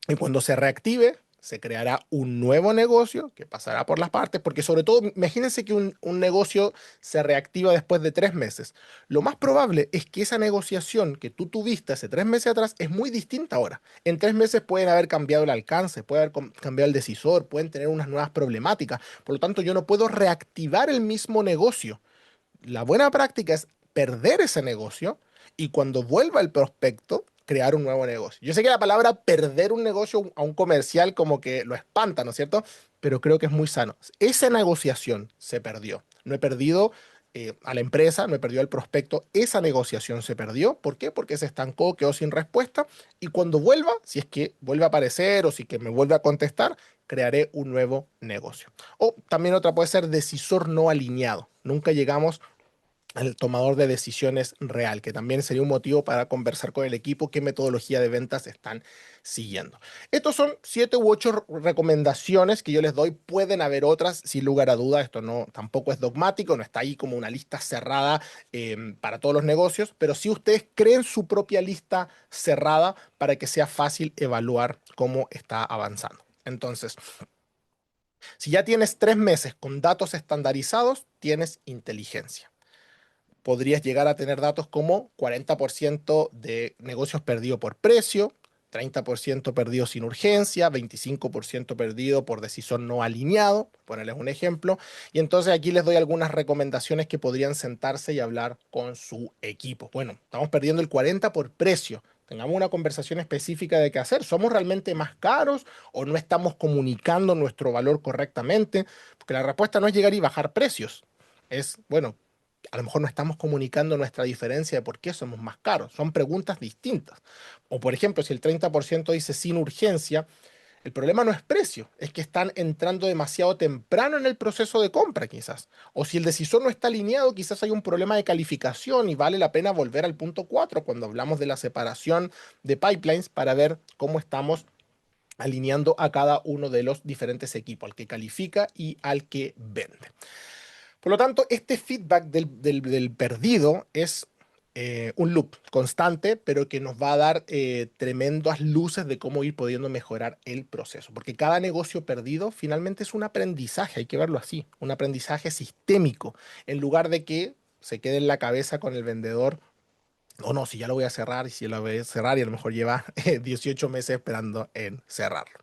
y cuando se reactive, se creará un nuevo negocio que pasará por las partes, porque sobre todo, imagínense que un negocio se reactiva después de 3 meses. Lo más probable es que esa negociación que tú tuviste hace 3 meses atrás es muy distinta ahora. En 3 meses pueden haber cambiado el alcance, puede haber cambiado el decisor, pueden tener unas nuevas problemáticas. Por lo tanto, yo no puedo reactivar el mismo negocio. La buena práctica es perder ese negocio y cuando vuelva el prospecto, crear un nuevo negocio. Yo sé que la palabra perder un negocio a un comercial como que lo espanta, ¿no es cierto? Pero creo que es muy sano. Esa negociación se perdió. No he perdido a la empresa, no he perdido al prospecto. Esa negociación se perdió. ¿Por qué? Porque se estancó, quedó sin respuesta. Y cuando vuelva, si es que vuelve a aparecer o si que me vuelve a contestar, crearé un nuevo negocio. O también otra puede ser decisor no alineado. Nunca llegamos al tomador de decisiones real, que también sería un motivo para conversar con el equipo qué metodología de ventas están siguiendo. Estos son 7 u 8 recomendaciones que yo les doy. Pueden haber otras, sin lugar a duda. Esto no tampoco es dogmático, no está ahí como una lista cerrada para todos los negocios, pero sí ustedes creen su propia lista cerrada para que sea fácil evaluar cómo está avanzando. Entonces, si ya tienes 3 meses con datos estandarizados, tienes inteligencia. Podrías llegar a tener datos como 40% de negocios perdidos por precio, 30% perdido sin urgencia, 25% perdido por decisión no alineado, ponerles un ejemplo. Y entonces aquí les doy algunas recomendaciones que podrían sentarse y hablar con su equipo. Bueno, estamos perdiendo el 40% por precio. Tengamos una conversación específica de qué hacer. ¿Somos realmente más caros o no estamos comunicando nuestro valor correctamente? Porque la respuesta no es llegar y bajar precios. Es, bueno, a lo mejor no estamos comunicando nuestra diferencia de por qué somos más caros. Son preguntas distintas. O por ejemplo, si el 30% dice sin urgencia, el problema no es precio, es que están entrando demasiado temprano en el proceso de compra quizás. O si el decisor no está alineado, quizás hay un problema de calificación y vale la pena volver al punto 4 cuando hablamos de la separación de pipelines para ver cómo estamos alineando a cada uno de los diferentes equipos, al que califica y al que vende. Por lo tanto, este feedback del perdido es un loop constante, pero que nos va a dar tremendas luces de cómo ir pudiendo mejorar el proceso. Porque cada negocio perdido finalmente es un aprendizaje, hay que verlo así, un aprendizaje sistémico, en lugar de que se quede en la cabeza con el vendedor. O no, si ya lo voy a cerrar y si lo voy a cerrar y a lo mejor lleva 18 meses esperando en cerrarlo.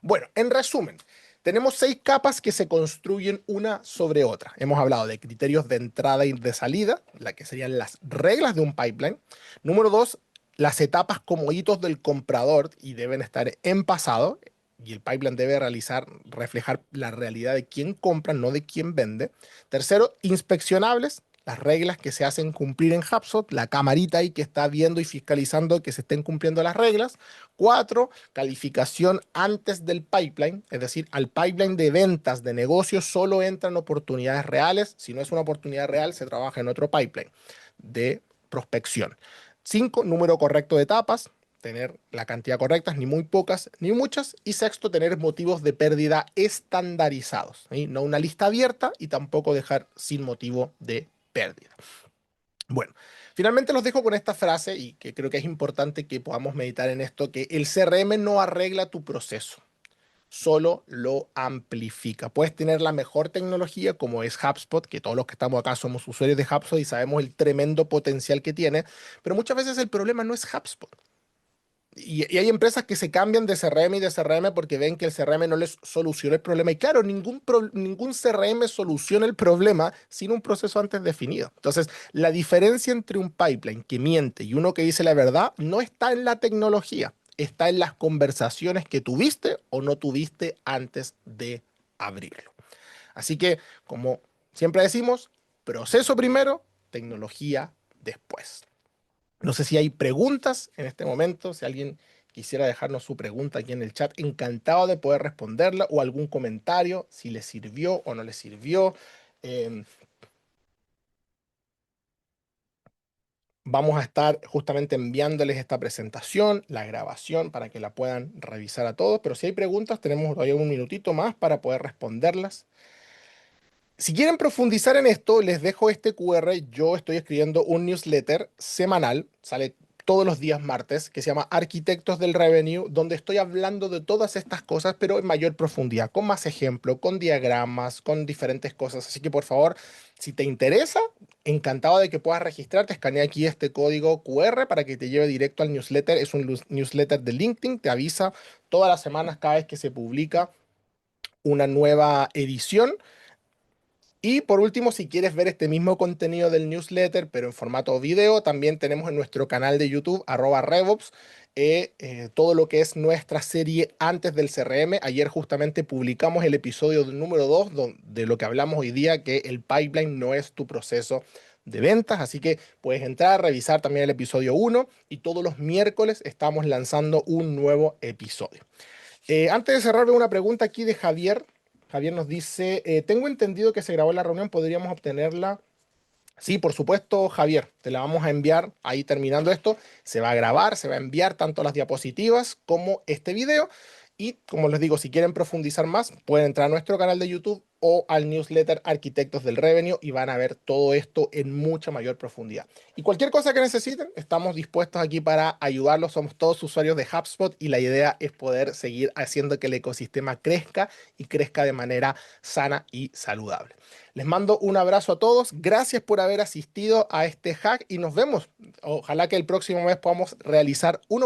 Bueno, en resumen, tenemos 6 capas que se construyen una sobre otra. Hemos hablado de criterios de entrada y de salida, la que serían las reglas de un pipeline. Número 2, las etapas como hitos del comprador y deben estar en pasado. Y el pipeline debe reflejar la realidad de quién compra, no de quién vende. Tercero, inspeccionables, las reglas que se hacen cumplir en HubSpot, la camarita ahí que está viendo y fiscalizando que se estén cumpliendo las reglas. 4, calificación antes del pipeline, es decir, al pipeline de ventas de negocios solo entran oportunidades reales. Si no es una oportunidad real, se trabaja en otro pipeline de prospección. 5, número correcto de etapas, tener la cantidad correcta, ni muy pocas ni muchas. Y sexto, tener motivos de pérdida estandarizados, ¿sí? No una lista abierta y tampoco dejar sin motivo de pérdida. Bueno, finalmente los dejo con esta frase y que creo que es importante que podamos meditar en esto, que el CRM no arregla tu proceso, solo lo amplifica. Puedes tener la mejor tecnología como es HubSpot, que todos los que estamos acá somos usuarios de HubSpot y sabemos el tremendo potencial que tiene, pero muchas veces el problema no es HubSpot. Y hay empresas que se cambian de CRM y de CRM porque ven que el CRM no les soluciona el problema. Y claro, ningún CRM soluciona el problema sin un proceso antes definido. Entonces, la diferencia entre un pipeline que miente y uno que dice la verdad no está en la tecnología, está en las conversaciones que tuviste o no tuviste antes de abrirlo. Así que, como siempre decimos, proceso primero, tecnología después. No sé si hay preguntas en este momento, si alguien quisiera dejarnos su pregunta aquí en el chat, encantado de poder responderla o algún comentario, si le sirvió o no le sirvió. Eh, Vamos a estar justamente enviándoles esta presentación, la grabación, para que la puedan revisar a todos, pero si hay preguntas, tenemos todavía un minutito más para poder responderlas. Si quieren profundizar en esto, les dejo este QR. Yo estoy escribiendo un newsletter semanal, sale todos los días martes, que se llama Arquitectos del Revenue, donde estoy hablando de todas estas cosas, pero en mayor profundidad, con más ejemplo, con diagramas, con diferentes cosas. Así que por favor, si te interesa, encantado de que puedas registrarte. Escanea aquí este código QR para que te lleve directo al newsletter. Es un newsletter de LinkedIn, te avisa todas las semanas cada vez que se publica una nueva edición. Y por último, si quieres ver este mismo contenido del newsletter, pero en formato video, también tenemos en nuestro canal de YouTube, @RevOps, todo lo que es nuestra serie antes del CRM. Ayer justamente publicamos el episodio número 2 de lo que hablamos hoy día, que el pipeline no es tu proceso de ventas. Así que puedes entrar, revisar también el episodio 1 y todos los miércoles estamos lanzando un nuevo episodio. Antes de cerrar, veo una pregunta aquí de Javier. Javier nos dice, tengo entendido que se grabó la reunión, ¿podríamos obtenerla? Sí, por supuesto, Javier, te la vamos a enviar ahí terminando esto. Se va a grabar, se va a enviar tanto las diapositivas como este video. Y como les digo, si quieren profundizar más, pueden entrar a nuestro canal de YouTube o al newsletter Arquitectos del Revenue y van a ver todo esto en mucha mayor profundidad. Y cualquier cosa que necesiten, estamos dispuestos aquí para ayudarlos. Somos todos usuarios de HubSpot y la idea es poder seguir haciendo que el ecosistema crezca y crezca de manera sana y saludable. Les mando un abrazo a todos. Gracias por haber asistido a este hack y nos vemos. Ojalá que el próximo mes podamos realizar uno